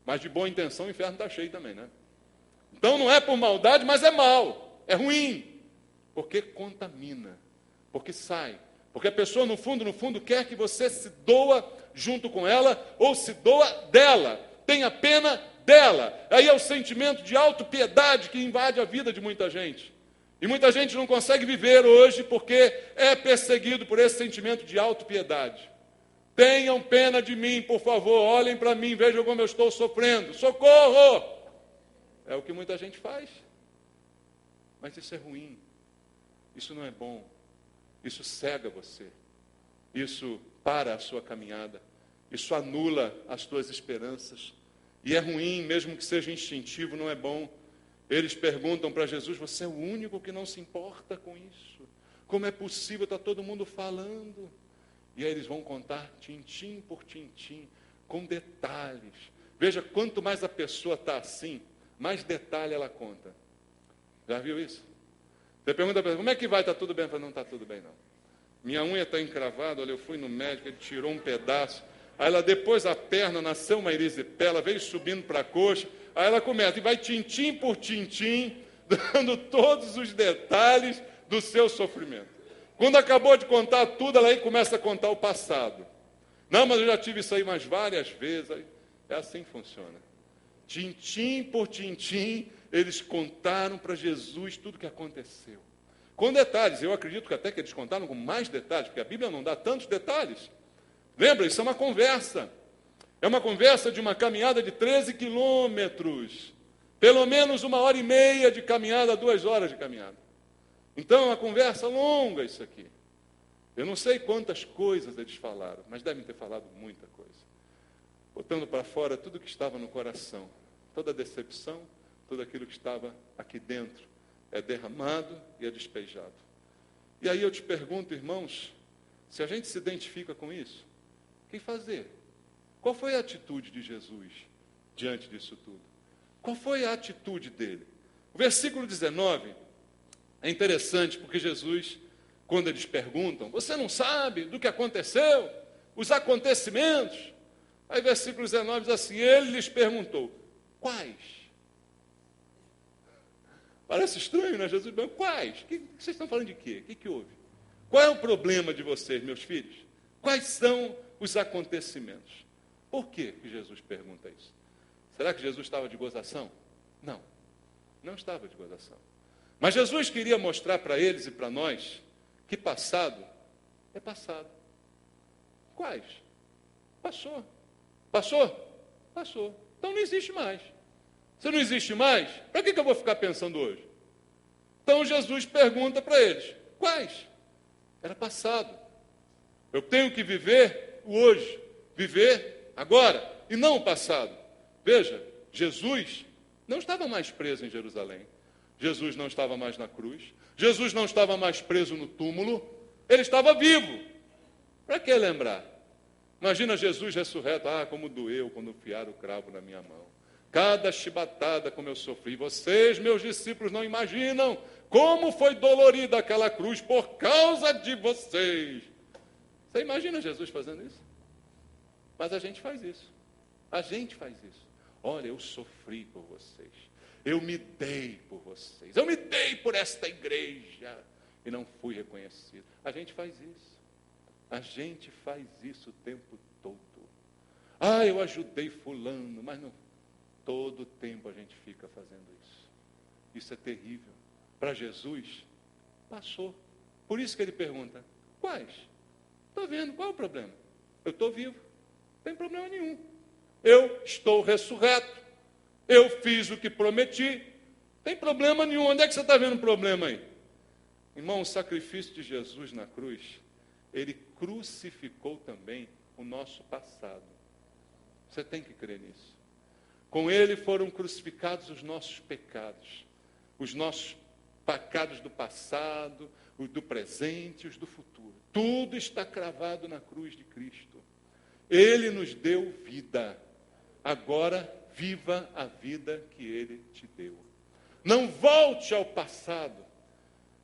mas de boa intenção o inferno está cheio também, né? Então não é por maldade, mas é mal, é ruim. Porque contamina, porque sai. Porque a pessoa, no fundo, quer que você se doa junto com ela ou se doa dela. Tenha pena dela. Aí é o sentimento de autopiedade que invade a vida de muita gente. E muita gente não consegue viver hoje porque é perseguido por esse sentimento de autopiedade. Tenham pena de mim, por favor, olhem para mim, vejam como eu estou sofrendo. Socorro! É o que muita gente faz. Mas isso é ruim. Isso não é bom. Isso cega você. Isso para a sua caminhada. Isso anula as tuas esperanças. E é ruim, mesmo que seja instintivo, não é bom. Eles perguntam para Jesus, você é o único que não se importa com isso? Como é possível, está todo mundo falando? E aí eles vão contar tintim por tintim, com detalhes. Veja, quanto mais a pessoa está assim, mais detalhe ela conta. Já viu isso? Você pergunta para ela, como é que vai? Está tudo bem? Ela fala, não está tudo bem não. Minha unha está encravada, olha, eu fui no médico, ele tirou um pedaço. Aí ela, depois a perna, nasceu uma erisipela, veio subindo para a coxa. Aí ela começa, e vai tintim por tintim, dando todos os detalhes do seu sofrimento. Quando acabou de contar tudo, ela aí começa a contar o passado. Não, mas eu já tive isso aí umas várias vezes. É assim que funciona. Tintim por tintim, eles contaram para Jesus tudo o que aconteceu. Com detalhes, eu acredito que até que eles contaram com mais detalhes, porque a Bíblia não dá tantos detalhes. Lembra, isso é uma conversa. É uma conversa de uma caminhada de 13 quilômetros. Pelo menos 1h30 de caminhada, 2 horas de caminhada. Então, é uma conversa longa isso aqui. Eu não sei quantas coisas eles falaram, mas devem ter falado muita coisa. Botando para fora tudo que estava no coração. Toda a decepção, tudo aquilo que estava aqui dentro. É derramado e é despejado. E aí eu te pergunto, irmãos, se a gente se identifica com isso, o que fazer? Qual foi a atitude de Jesus diante disso tudo? Qual foi a atitude dele? O versículo 19 é interessante porque Jesus, quando eles perguntam, você não sabe do que aconteceu? Os acontecimentos? Aí versículo 19 diz assim, ele lhes perguntou, quais? Parece estranho, né? Jesus perguntou, quais? Vocês estão falando de quê? O que houve? Qual é o problema de vocês, meus filhos? Quais são os acontecimentos? Por que Jesus pergunta isso? Será que Jesus estava de gozação? Não, não estava de gozação. Mas Jesus queria mostrar para eles e para nós que passado é passado. Quais? Passou. Passou? Passou. Então não existe mais. Se não existe mais, para que eu vou ficar pensando hoje? Então Jesus pergunta para eles, quais? Era passado. Eu tenho que viver o hoje, viver agora, e não o passado. Veja, Jesus não estava mais preso em Jerusalém. Jesus não estava mais na cruz. Jesus não estava mais preso no túmulo. Ele estava vivo. Para que lembrar? Imagina Jesus ressurreto. Ah, como doeu quando enfiaram o cravo na minha mão. Cada chibatada como eu sofri. Vocês, meus discípulos, não imaginam como foi dolorida aquela cruz por causa de vocês. Você imagina Jesus fazendo isso? Mas a gente faz isso. A gente faz isso. Olha, eu sofri por vocês. Eu me dei por vocês. Eu me dei por esta igreja. E não fui reconhecido. A gente faz isso. A gente faz isso o tempo todo. Ah, eu ajudei fulano. Mas não. Todo tempo a gente fica fazendo isso. Isso é terrível. Para Jesus, passou. Por isso que ele pergunta, quais? Estou vendo, qual é o problema? Eu estou vivo. Não tem problema nenhum. Eu estou ressurreto. Eu fiz o que prometi. Não tem problema nenhum. Onde é que você está vendo o problema aí? Irmão, o sacrifício de Jesus na cruz, ele crucificou também o nosso passado. Você tem que crer nisso. Com ele foram crucificados os nossos pecados. Os nossos pecados do passado, os do presente e os do futuro. Tudo está cravado na cruz de Cristo. Ele nos deu vida. Agora, viva a vida que ele te deu. Não volte ao passado.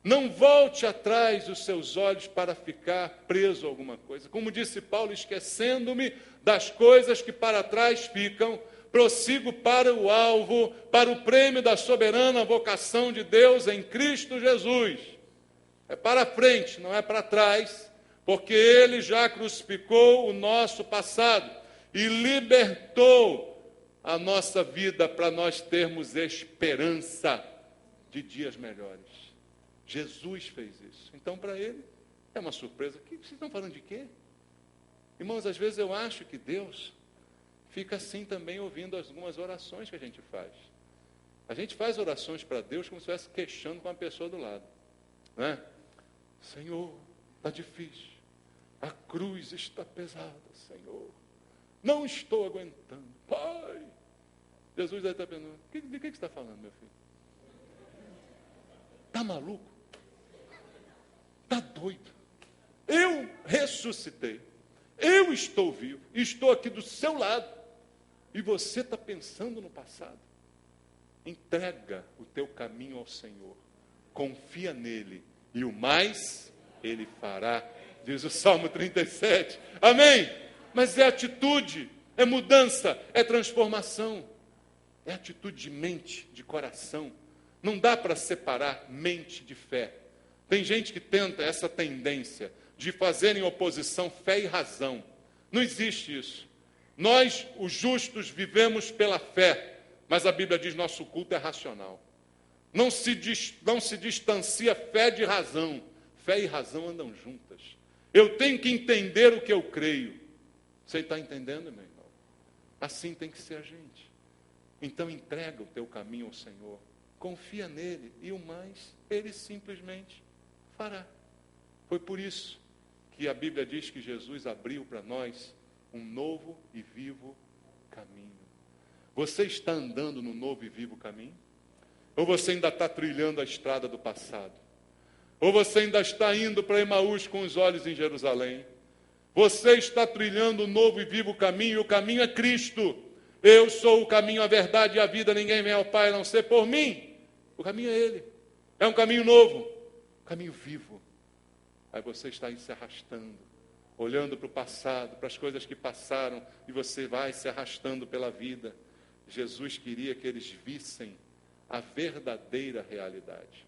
Não volte atrás os seus olhos para ficar preso a alguma coisa. Como disse Paulo, esquecendo-me das coisas que para trás ficam, prossigo para o alvo, para o prêmio da soberana vocação de Deus em Cristo Jesus. É para frente, não é para trás, porque Ele já crucificou o nosso passado e libertou a nossa vida para nós termos esperança de dias melhores. Jesus fez isso. Então, para Ele, é uma surpresa. Vocês estão falando de quê? Irmãos, às vezes eu acho que Deus fica assim também ouvindo algumas orações que a gente faz. A gente faz orações para Deus como se estivesse queixando com a pessoa do lado. Não é? Senhor, está difícil. A cruz está pesada, Senhor. Não estou aguentando. Pai, Jesus deve estar pensando, de que você está falando, meu filho? Está maluco? Está doido? Eu ressuscitei. Eu estou vivo. Estou aqui do seu lado. E você está pensando no passado. Entrega o teu caminho ao Senhor. Confia nele. E o mais ele fará. Diz o Salmo 37. Amém? Mas é atitude, é mudança, é transformação. É atitude de mente, de coração. Não dá para separar mente de fé. Tem gente que tenta essa tendência de fazer em oposição fé e razão. Não existe isso. Nós, os justos, vivemos pela fé, mas a Bíblia diz que nosso culto é racional. Não se distancia fé de razão. Fé e razão andam juntas. Eu tenho que entender o que eu creio. Você está entendendo, meu irmão? Assim tem que ser a gente. Então entrega o teu caminho ao Senhor. Confia nele e o mais, ele simplesmente fará. Foi por isso que a Bíblia diz que Jesus abriu para nós um novo e vivo caminho. Você está andando no novo e vivo caminho? Ou você ainda está trilhando a estrada do passado? Ou você ainda está indo para Emaús com os olhos em Jerusalém? Você está trilhando o novo e vivo caminho, e o caminho é Cristo. Eu sou o caminho, a verdade e a vida, ninguém vem ao Pai a não ser por mim. O caminho é Ele. É um caminho novo, um caminho vivo. Aí você está aí se arrastando, olhando para o passado, para as coisas que passaram, e você vai se arrastando pela vida. Jesus queria que eles vissem a verdadeira realidade.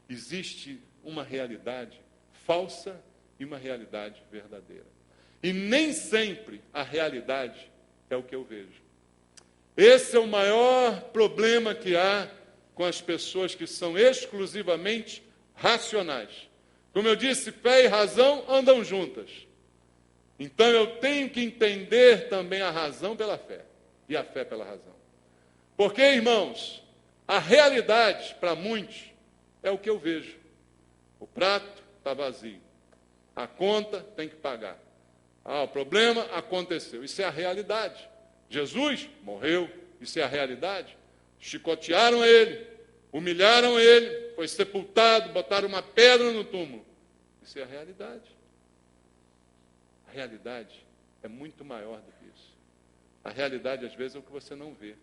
Existe uma realidade falsa e uma realidade verdadeira. E nem sempre a realidade é o que eu vejo. Esse é o maior problema que há com as pessoas que são exclusivamente racionais. Como eu disse, fé e razão andam juntas. Então eu tenho que entender também a razão pela fé e a fé pela razão. Porque, irmãos, a realidade para muitos é o que eu vejo. O prato está vazio. A conta tem que pagar. O problema aconteceu. Isso é a realidade. Jesus morreu. Isso é a realidade. Chicotearam ele, humilharam ele, foi sepultado, botaram uma pedra no túmulo. Isso é a realidade. A realidade é muito maior do que isso. A realidade, às vezes, é o que você não vê.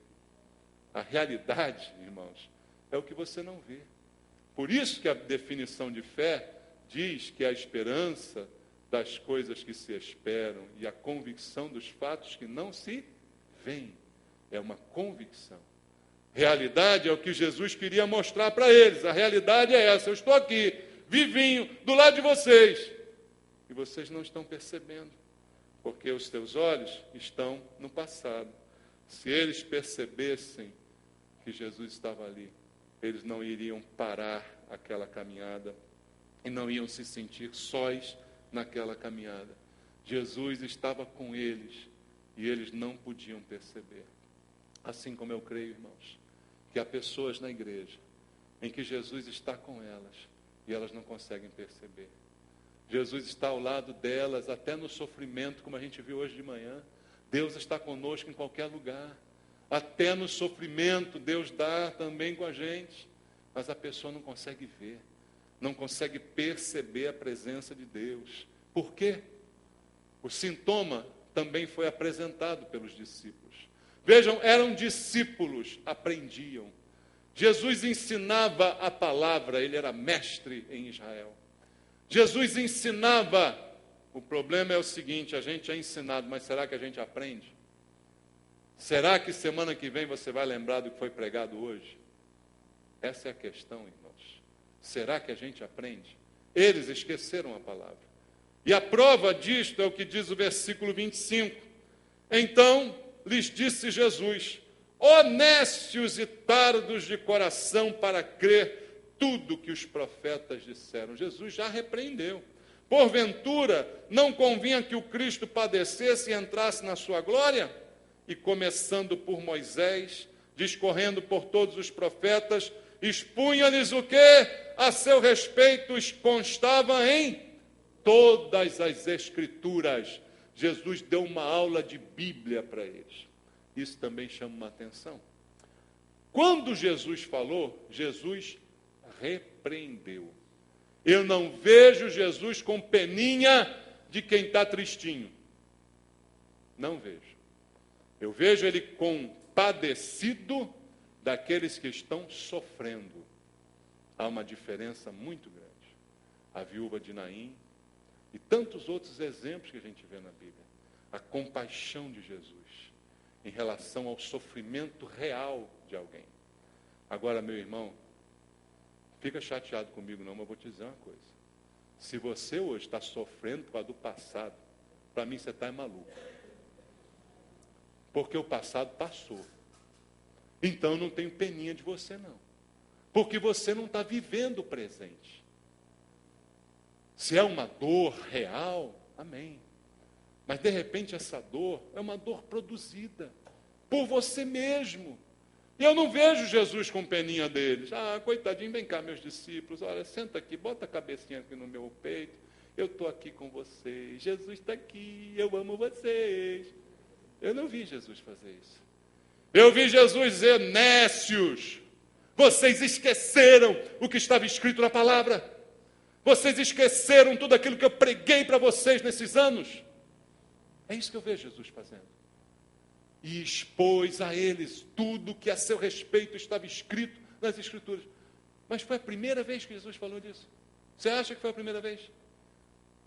A realidade, irmãos, é o que você não vê. Por isso que a definição de fé diz que é a esperança das coisas que se esperam e a convicção dos fatos que não se veem. É uma convicção. Realidade é o que Jesus queria mostrar para eles. A realidade é essa. Eu estou aqui, vivinho, do lado de vocês. E vocês não estão percebendo. Porque os teus olhos estão no passado. Se eles percebessem que Jesus estava ali, eles não iriam parar aquela caminhada e não iam se sentir sós naquela caminhada. Jesus estava com eles e eles não podiam perceber. Assim como eu creio, irmãos, que há pessoas na igreja em que Jesus está com elas e elas não conseguem perceber. Jesus está ao lado delas, até no sofrimento, como a gente viu hoje de manhã. Deus está conosco em qualquer lugar. Até no sofrimento, Deus dá também com a gente. Mas a pessoa não consegue ver, não consegue perceber a presença de Deus. Por quê? O sintoma também foi apresentado pelos discípulos. Vejam, eram discípulos, aprendiam. Jesus ensinava a palavra, ele era mestre em Israel. Jesus ensinava. O problema é o seguinte, a gente é ensinado, mas será que a gente aprende? Será que semana que vem você vai lembrar do que foi pregado hoje? Essa é a questão, irmãos. Será que a gente aprende? Eles esqueceram a palavra. E a prova disto é o que diz o versículo 25. Então lhes disse Jesus: ó nécios e tardos de coração para crer tudo que os profetas disseram. Jesus já repreendeu. Porventura, não convinha que o Cristo padecesse e entrasse na sua glória? E começando por Moisés, discorrendo por todos os profetas, expunha-lhes o que a seu respeito constava em todas as Escrituras. Jesus deu uma aula de Bíblia para eles. Isso também chama uma atenção. Quando Jesus falou, Jesus repreendeu. Eu não vejo Jesus com peninha de quem está tristinho. Não vejo. Eu vejo ele compadecido daqueles que estão sofrendo. Há uma diferença muito grande. A viúva de Naim e tantos outros exemplos que a gente vê na Bíblia. A compaixão de Jesus em relação ao sofrimento real de alguém. Agora, meu irmão, fica chateado comigo não, mas eu vou te dizer uma coisa. Se você hoje está sofrendo por causa do passado, para mim você está maluco. Porque o passado passou. Então eu não tenho peninha de você não. Porque você não está vivendo o presente. Se é uma dor real, amém. Mas de repente essa dor é uma dor produzida por você mesmo. E eu não vejo Jesus com peninha deles. Ah, coitadinho, vem cá, meus discípulos. Olha, senta aqui, bota a cabecinha aqui no meu peito. Eu estou aqui com vocês. Jesus está aqui, eu amo vocês. Eu não vi Jesus fazer isso. Eu vi Jesus dizer: nécios, vocês esqueceram o que estava escrito na palavra. Vocês esqueceram tudo aquilo que eu preguei para vocês nesses anos. É isso que eu vejo Jesus fazendo. E expôs a eles tudo que a seu respeito estava escrito nas Escrituras. Mas foi a primeira vez que Jesus falou disso? Você acha que foi a primeira vez?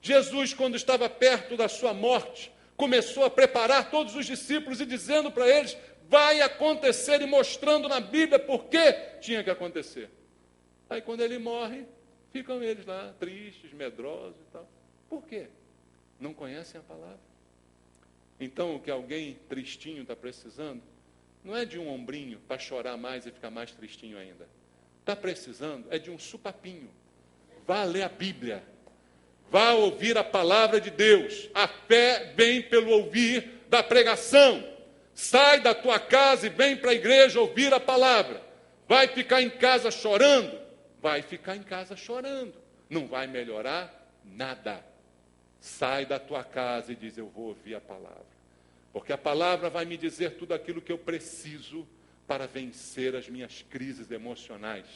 Jesus, quando estava perto da sua morte, começou a preparar todos os discípulos e dizendo para eles: vai acontecer, e mostrando na Bíblia por que tinha que acontecer. Aí quando ele morre, ficam eles lá, tristes, medrosos e tal. Por quê? Não conhecem a palavra. Então, o que alguém tristinho está precisando, não é de um ombrinho para chorar mais e ficar mais tristinho ainda. Está precisando é de um supapinho. Vá ler a Bíblia. Vá ouvir a palavra de Deus. A fé vem pelo ouvir da pregação. Sai da tua casa e vem para a igreja ouvir a palavra. Vai ficar em casa chorando? Vai ficar em casa chorando. Não vai melhorar nada. Sai da tua casa e diz: eu vou ouvir a palavra. Porque a palavra vai me dizer tudo aquilo que eu preciso para vencer as minhas crises emocionais.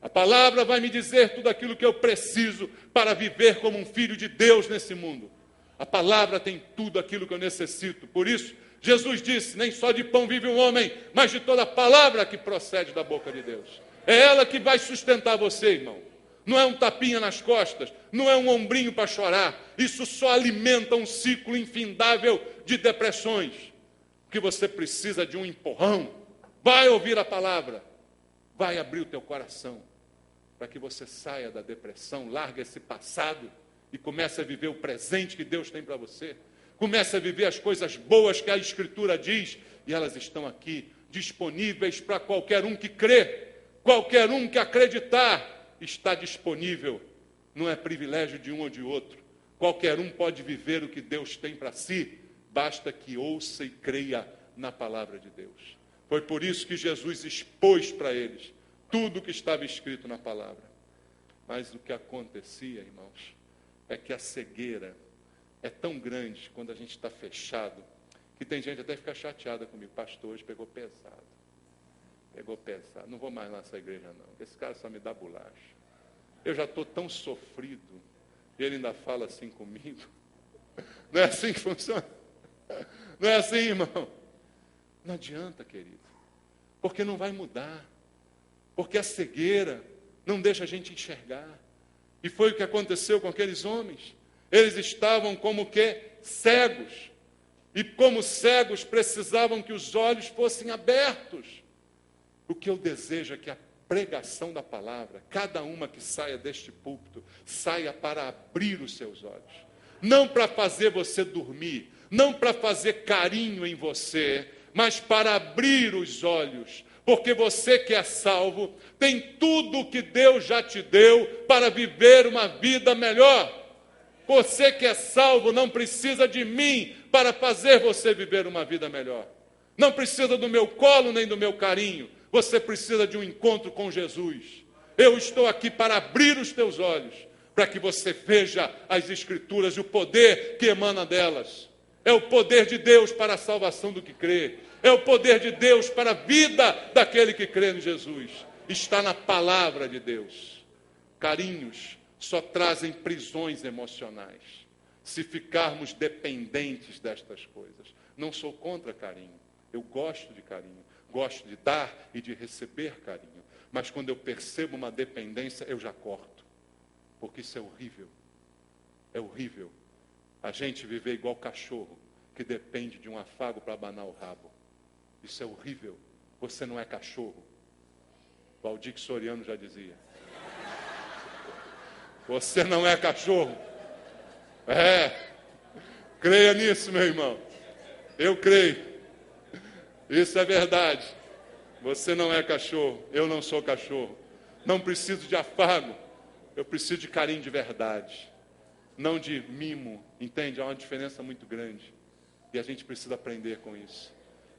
A palavra vai me dizer tudo aquilo que eu preciso para viver como um filho de Deus nesse mundo. A palavra tem tudo aquilo que eu necessito. Por isso, Jesus disse: nem só de pão vive o homem, mas de toda palavra que procede da boca de Deus. É ela que vai sustentar você, irmão. Não é um tapinha nas costas, não é um ombrinho para chorar. Isso só alimenta um ciclo infindável de depressões. Que você precisa de um empurrão. Vai ouvir a palavra. Vai abrir o teu coração para que você saia da depressão, larga esse passado e comece a viver o presente que Deus tem para você. Comece a viver as coisas boas que a Escritura diz, e elas estão aqui, disponíveis para qualquer um que crê, qualquer um que acreditar. Está disponível, não é privilégio de um ou de outro. Qualquer um pode viver o que Deus tem para si, basta que ouça e creia na palavra de Deus. Foi por isso que Jesus expôs para eles tudo o que estava escrito na palavra. Mas o que acontecia, irmãos, é que a cegueira é tão grande quando a gente está fechado, que tem gente até fica chateada comigo: pastor, hoje pegou pesado. Pegou pesado, não vou mais lá nessa igreja não, esse cara só me dá bolacha. Eu já estou tão sofrido, e ele ainda fala assim comigo. Não é assim que funciona? Não é assim, irmão? Não adianta, querido, porque não vai mudar, porque a cegueira não deixa a gente enxergar. E foi o que aconteceu com aqueles homens. Eles estavam como que cegos, e como cegos precisavam que os olhos fossem abertos. O que eu desejo é que a pregação da palavra, cada uma que saia deste púlpito, saia para abrir os seus olhos. Não para fazer você dormir, não para fazer carinho em você, mas para abrir os olhos. Porque você que é salvo, tem tudo o que Deus já te deu para viver uma vida melhor. Você que é salvo não precisa de mim para fazer você viver uma vida melhor. Não precisa do meu colo nem do meu carinho. Você precisa de um encontro com Jesus. Eu estou aqui para abrir os teus olhos, para que você veja as Escrituras e o poder que emana delas. É o poder de Deus para a salvação do que crê. É o poder de Deus para a vida daquele que crê em Jesus. Está na palavra de Deus. Carinhos só trazem prisões emocionais. Se ficarmos dependentes destas coisas. Não sou contra carinho. Eu gosto de carinho. Gosto de dar e de receber carinho. Mas quando eu percebo uma dependência, eu já corto. Porque isso é horrível. É horrível. A gente viver igual cachorro, que depende de um afago para abanar o rabo. Isso é horrível. Você não é cachorro. Valdir Soriano já dizia. Você não é cachorro. Creia nisso, meu irmão. Eu creio. Isso é verdade. Você não é cachorro. Eu não sou cachorro. Não preciso de afago. Eu preciso de carinho de verdade. Não de mimo. Entende? Há uma diferença muito grande. E a gente precisa aprender com isso.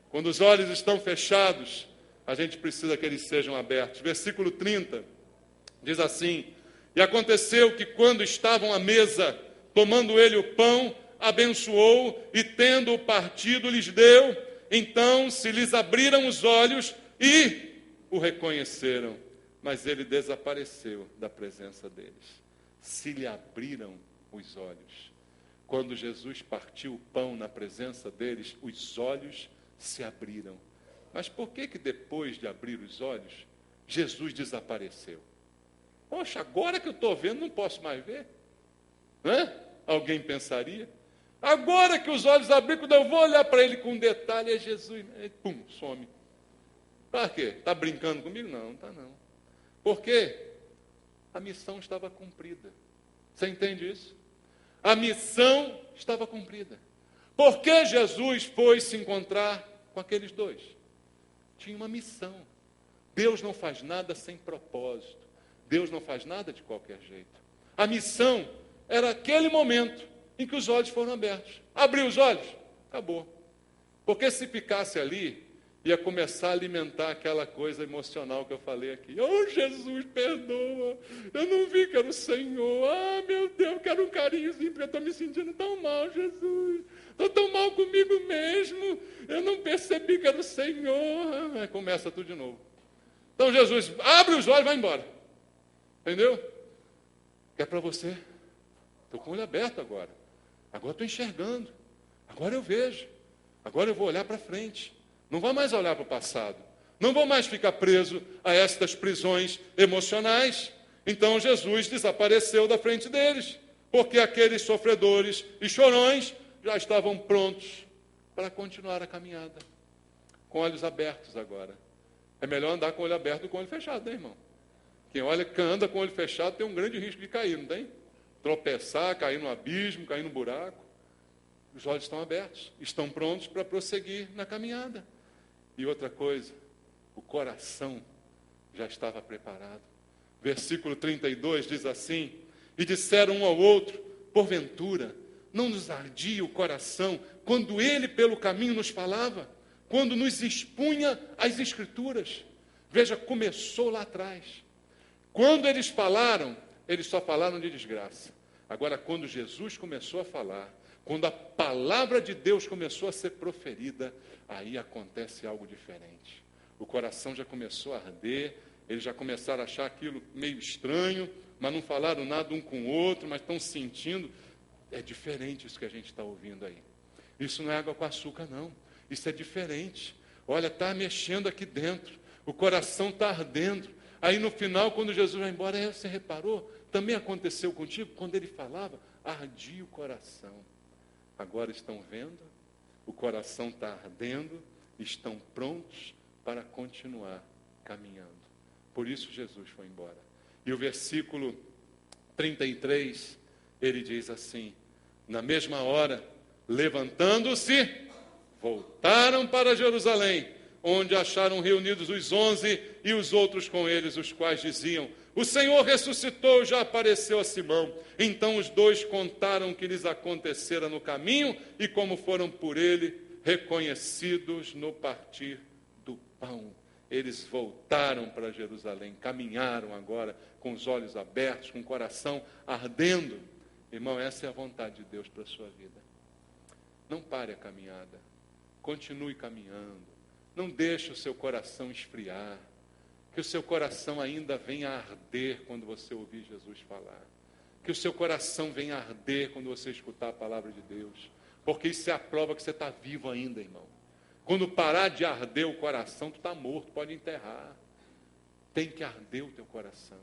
Quando os olhos estão fechados, a gente precisa que eles sejam abertos. Versículo 30 diz assim: E aconteceu que quando estavam à mesa, tomando ele o pão, abençoou e tendo-o partido lhes deu. Então se lhes abriram os olhos e o reconheceram. Mas ele desapareceu da presença deles. Se lhe abriram os olhos. Quando Jesus partiu o pão na presença deles, os olhos se abriram. Mas por que depois de abrir os olhos, Jesus desapareceu? Poxa, agora que eu estou vendo, não posso mais ver. Alguém pensaria? Agora que os olhos abriram, quando eu vou olhar para ele com detalhe, é Jesus. Pum, some. Para quê? Está brincando comigo? Não, não está não. Por quê? A missão estava cumprida. Você entende isso? A missão estava cumprida. Por que Jesus foi se encontrar com aqueles dois? Tinha uma missão. Deus não faz nada sem propósito. Deus não faz nada de qualquer jeito. A missão era aquele momento em que os olhos foram abertos. Abriu os olhos, acabou. Porque se ficasse ali, ia começar a alimentar aquela coisa emocional que eu falei aqui. Oh, Jesus, perdoa. Eu não vi que era o Senhor. Ah, meu Deus, quero um carinhozinho, porque eu estou me sentindo tão mal, Jesus. Estou tão mal comigo mesmo. Eu não percebi que era o Senhor. Começa tudo de novo. Então Jesus abre os olhos e vai embora. Entendeu? Que é para você. Estou com o olho aberto agora. Agora estou enxergando. Agora eu vejo. Agora eu vou olhar para frente. Não vou mais olhar para o passado. Não vou mais ficar preso a estas prisões emocionais. Então Jesus desapareceu da frente deles. Porque aqueles sofredores e chorões já estavam prontos para continuar a caminhada. Com olhos abertos agora. É melhor andar com o olho aberto do que com o olho fechado, né, irmão? Quem anda com o olho fechado tem um grande risco de cair, não tem? Tropeçar, cair no abismo, cair no buraco. Os olhos estão abertos, estão prontos para prosseguir na caminhada. E outra coisa, o coração já estava preparado. Versículo 32 diz assim: E disseram um ao outro, porventura, não nos ardia o coração quando ele pelo caminho nos falava, quando nos expunha as Escrituras? Veja, começou lá atrás. Quando eles falaram, eles só falaram de desgraça. Agora, quando Jesus começou a falar, quando a palavra de Deus começou a ser proferida, aí acontece algo diferente. O coração já começou a arder, eles já começaram a achar aquilo meio estranho, mas não falaram nada um com o outro, mas estão sentindo. É diferente isso que a gente está ouvindo aí. Isso não é água com açúcar, não. Isso é diferente. Olha, está mexendo aqui dentro. O coração está ardendo. Aí no final, quando Jesus vai embora, você reparou? Também aconteceu contigo? Quando ele falava, ardia o coração. Agora estão vendo, o coração está ardendo, estão prontos para continuar caminhando. Por isso Jesus foi embora. E o versículo 33, ele diz assim: na mesma hora, levantando-se, voltaram para Jerusalém, onde acharam reunidos os 11 e os outros com eles, os quais diziam: o Senhor ressuscitou, já apareceu a Simão. Então os dois contaram o que lhes acontecera no caminho e como foram por ele reconhecidos no partir do pão. Eles voltaram para Jerusalém, caminharam agora com os olhos abertos, com o coração ardendo. Irmão, essa é a vontade de Deus para a sua vida. Não pare a caminhada, continue caminhando. Não deixe o seu coração esfriar, que o seu coração ainda venha a arder quando você ouvir Jesus falar. Que o seu coração venha a arder quando você escutar a palavra de Deus. Porque isso é a prova que você está vivo ainda, irmão. Quando parar de arder o coração, tu está morto, pode enterrar. Tem que arder o teu coração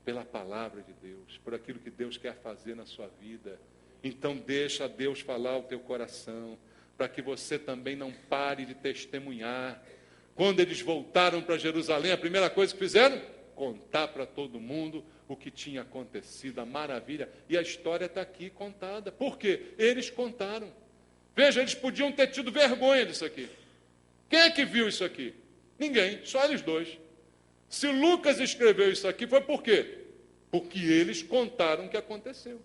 pela palavra de Deus, por aquilo que Deus quer fazer na sua vida. Então deixa Deus falar o teu coração, para que você também não pare de testemunhar. Quando eles voltaram para Jerusalém, a primeira coisa que fizeram? Contar para todo mundo o que tinha acontecido, a maravilha. E a história está aqui contada. Por quê? Eles contaram. Veja, eles podiam ter tido vergonha disso aqui. Quem é que viu isso aqui? Ninguém, só eles dois. Se Lucas escreveu isso aqui, foi por quê? Porque eles contaram o que aconteceu.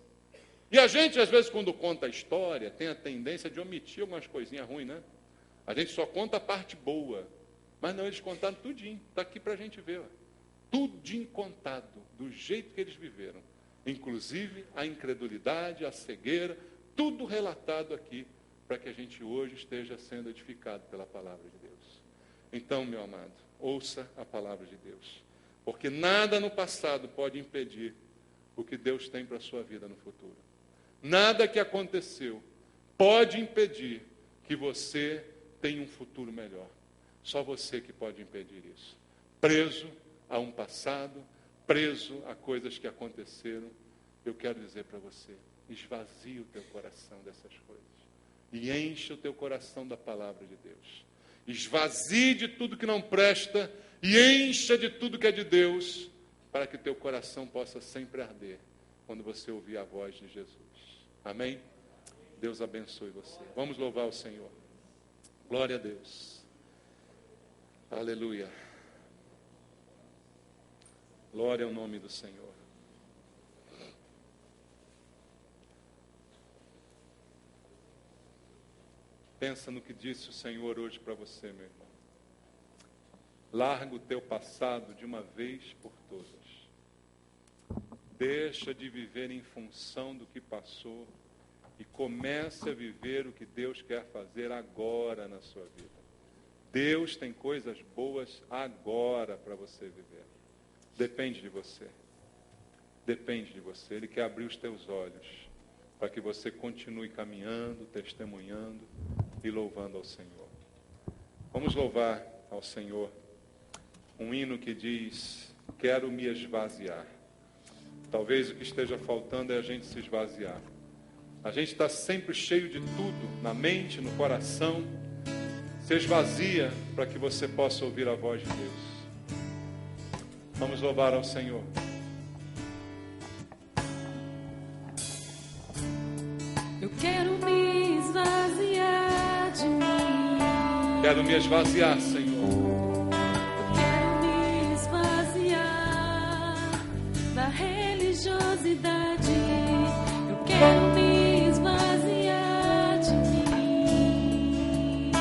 E a gente, às vezes, quando conta a história, tem a tendência de omitir algumas coisinhas ruins, né? A gente só conta a parte boa. Mas não, eles contaram tudinho. Está aqui para a gente ver. Ó. Tudinho contado, do jeito que eles viveram. Inclusive a incredulidade, a cegueira, tudo relatado aqui, para que a gente hoje esteja sendo edificado pela palavra de Deus. Então, meu amado, ouça a palavra de Deus. Porque nada no passado pode impedir o que Deus tem para a sua vida no futuro. Nada que aconteceu pode impedir que você tenha um futuro melhor. Só você que pode impedir isso. Preso a um passado, preso a coisas que aconteceram, eu quero dizer para você, esvazie o teu coração dessas coisas. E enche o teu coração da palavra de Deus. Esvazie de tudo que não presta e encha de tudo que é de Deus, para que teu coração possa sempre arder quando você ouvir a voz de Jesus. Amém? Deus abençoe você. Vamos louvar o Senhor. Glória a Deus. Aleluia. Glória ao nome do Senhor. Pensa no que disse o Senhor hoje para você, meu irmão. Larga o teu passado de uma vez por todas. Deixa de viver em função do que passou e comece a viver o que Deus quer fazer agora na sua vida. Deus tem coisas boas agora para você viver. Depende de você. Depende de você. Ele quer abrir os teus olhos para que você continue caminhando, testemunhando e louvando ao Senhor. Vamos louvar ao Senhor um hino que diz: quero me esvaziar. Talvez o que esteja faltando é a gente se esvaziar. A gente está sempre cheio de tudo, na mente, no coração. Se esvazia para que você possa ouvir a voz de Deus. Vamos louvar ao Senhor. Eu quero me esvaziar de mim. Quero me esvaziar, Senhor. Eu quero me esvaziar da religiosidade. Eu quero me esvaziar de mim.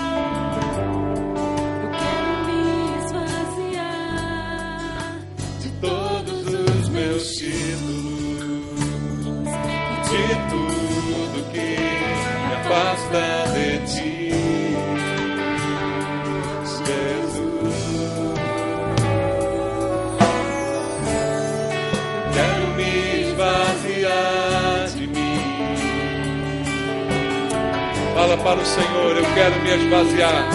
Eu quero me esvaziar de todos os meus títulos, de tudo que me afasta de ti. Fala para o Senhor, eu quero me esvaziar.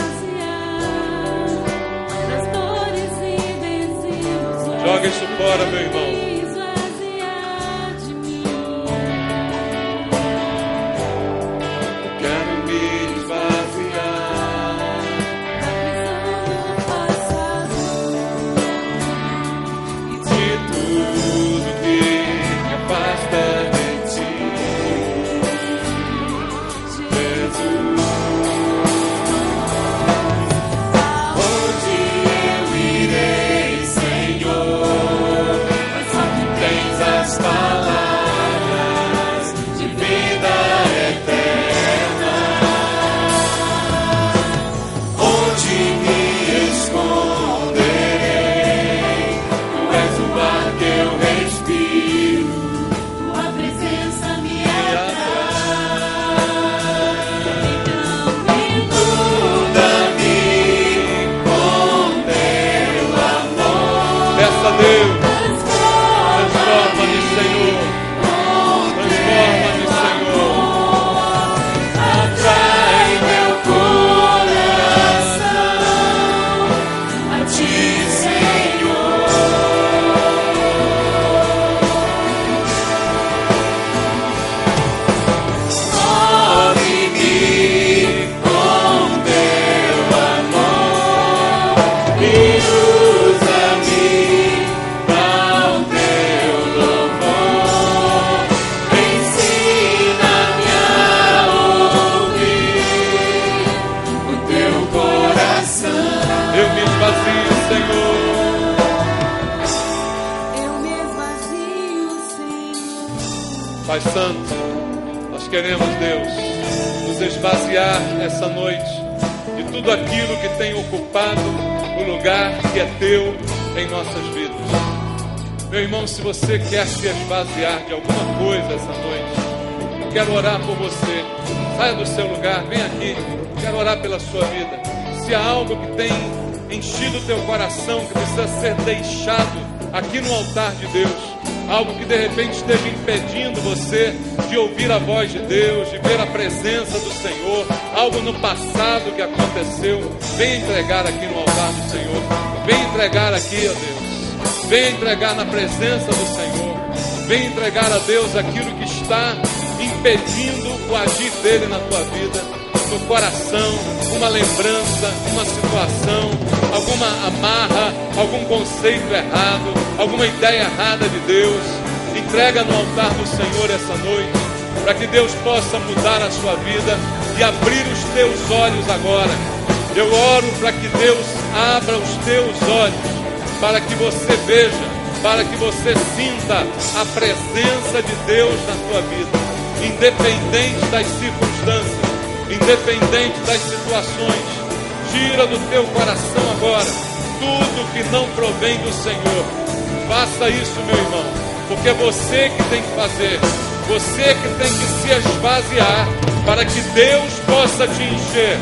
Joga isso fora, meu irmão. Eu quero me esvaziar. Pai Santo, nós queremos, Deus, nos esvaziar essa noite de tudo aquilo que tem ocupado o lugar que é Teu em nossas vidas. Meu irmão, se você quer se esvaziar de alguma coisa essa noite, eu quero orar por você. Saia do seu lugar, vem aqui, quero orar pela sua vida. Se há algo que tem enchido o teu coração, que precisa ser deixado aqui no altar de Deus, algo que de repente esteja impedindo você de ouvir a voz de Deus, de ver a presença do Senhor, algo no passado que aconteceu, venha entregar aqui no altar do Senhor, venha entregar aqui, ó Deus. Venha entregar na presença do Senhor. Venha entregar a Deus aquilo que está impedindo o agir dele na tua vida, no coração, uma lembrança, uma situação, alguma amarra, algum conceito errado, alguma ideia errada de Deus. Entrega no altar do Senhor essa noite, para que Deus possa mudar a sua vida e abrir os teus olhos agora. Eu oro para que Deus abra os teus olhos, para que você veja, para que você sinta a presença de Deus na tua vida, independente das circunstâncias, independente das situações. Tira do teu coração agora tudo que não provém do Senhor. Faça isso, meu irmão, porque é você que tem que fazer, você que tem que se esvaziar para que Deus possa te encher.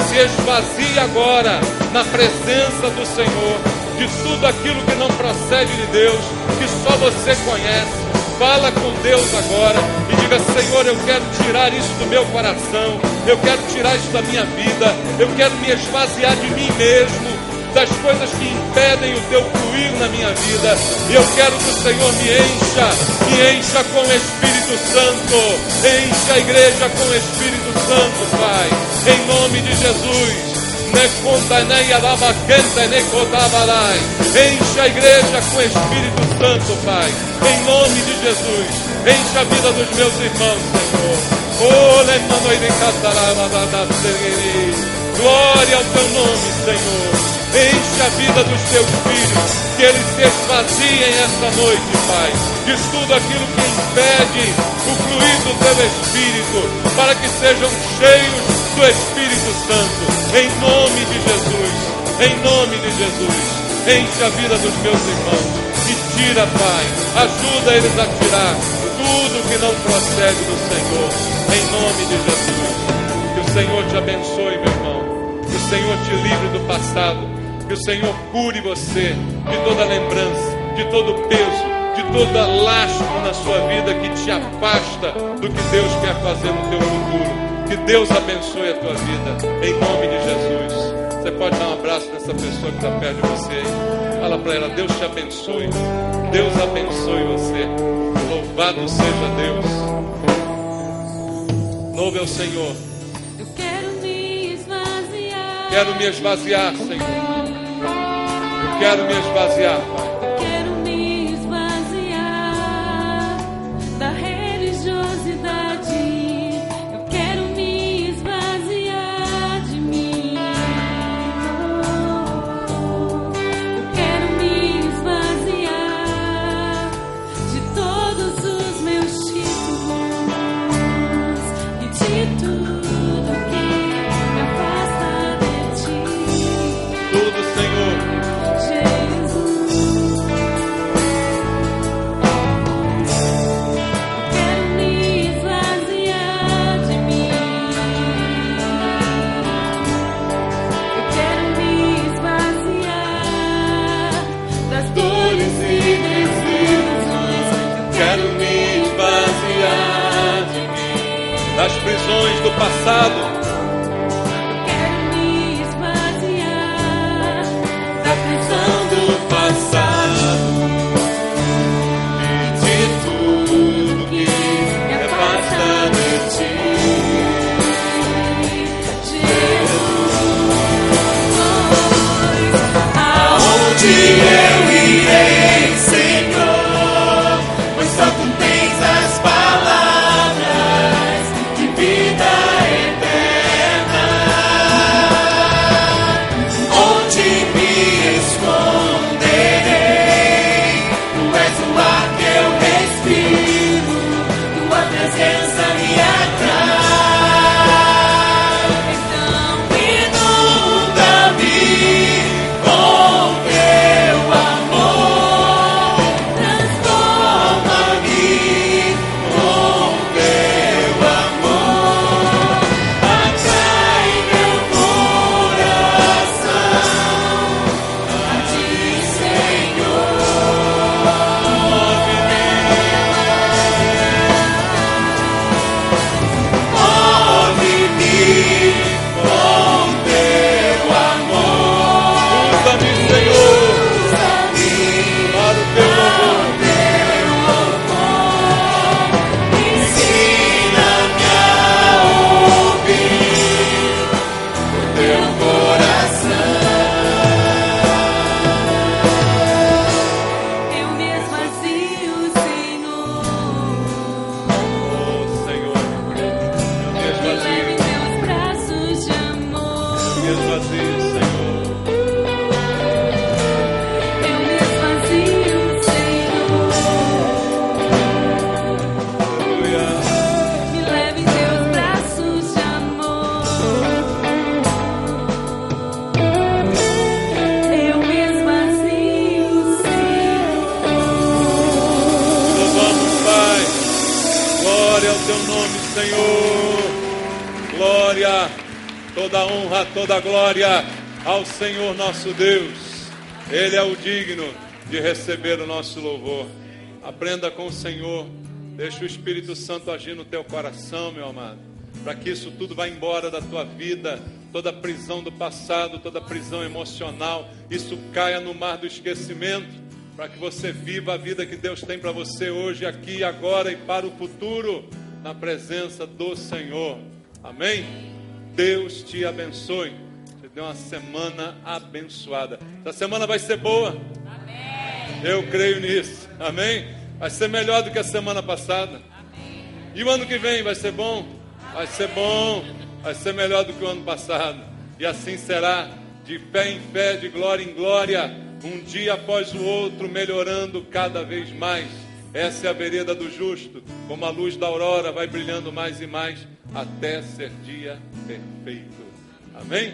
Se esvazie agora na presença do Senhor de tudo aquilo que não procede de Deus, que só você conhece. Fala com Deus agora e diga: Senhor, eu quero tirar isso do meu coração, eu quero tirar isso da minha vida, eu quero me esvaziar de mim mesmo, das coisas que impedem o teu fluir na minha vida. E eu quero que o Senhor me encha com o Espírito Santo, encha a igreja com o Espírito Santo, Pai, em nome de Jesus. Enche a igreja com o Espírito Santo, Pai, em nome de Jesus. Enche a vida dos meus irmãos, Senhor. Glória ao teu nome, Senhor. Enche a vida dos teus filhos, que eles se esvaziem esta noite, Pai, de tudo aquilo que impede o fluir do teu Espírito, para que sejam cheios do Espírito Santo, em nome de Jesus, em nome de Jesus. Enche a vida dos meus irmãos e tira, Pai, ajuda eles a tirar tudo que não procede do Senhor, em nome de Jesus. Que o Senhor te abençoe, meu irmão, que o Senhor te livre do passado, que o Senhor cure você de toda lembrança, de todo peso, de toda lastro na sua vida que te afasta do que Deus quer fazer no teu futuro. Que Deus abençoe a tua vida, em nome de Jesus. Você pode dar um abraço nessa pessoa que está perto de você. Fala para ela: Deus te abençoe. Deus abençoe você. Louvado seja Deus. Louve ao Senhor. Eu quero me esvaziar. Quero me esvaziar, Senhor. Eu quero me esvaziar, Pai. Quero me esvaziar da religiosidade. Eu quero me esvaziar de mim. Eu quero me esvaziar de todos os meus títulos e de tudo que me afasta de ti. Tudo, Senhor. Das prisões do passado, quero me esvaziar da prisão do passado e de tudo que me afasta de ti. Aonde eu irei, Senhor, pois só tu tens as palavras de vida eterna. presença me atrai. Então, Inunda-me com teu amor, transforma-me com teu amor, atrai meu coração a ti, move-me com teu amor. Usa-me, Senhor, Usa-me para o teu louvor. ensina-me a ouvir o teu coração. eu me esvazio, Senhor. Oh, Senhor, eu me Me leve esvazio, em teus braços de amor. me esvazio, Senhor. Eu me esvazio, Senhor. Aleluia. Me leve em teus braços de amor. Eu me esvazio, Senhor. Louvamos, Pai. Glória ao teu nome, Senhor. Glória, toda honra, toda glória ao Senhor nosso Deus. Ele é o digno de receber o nosso louvor. Aprenda com o Senhor. Deixa o Espírito Santo agir no teu coração, meu amado, para que isso tudo vá embora da tua vida. Toda prisão do passado, toda prisão emocional, isso caia no mar do esquecimento, para que você viva a vida que Deus tem para você hoje, aqui, agora e para o futuro, na presença do Senhor. Amém? Deus te abençoe. Te dê uma semana abençoada. Essa semana vai ser boa. Amém. Eu creio nisso. Amém? Vai ser melhor do que a semana passada. Amém. E o ano que vem vai ser bom? Vai ser bom. Vai ser melhor do que o ano passado. E assim será, de fé em fé, de glória em glória, um dia após o outro, melhorando cada vez mais. Essa é a vereda do justo, como a luz da aurora vai brilhando mais e mais, até ser dia perfeito. Amém?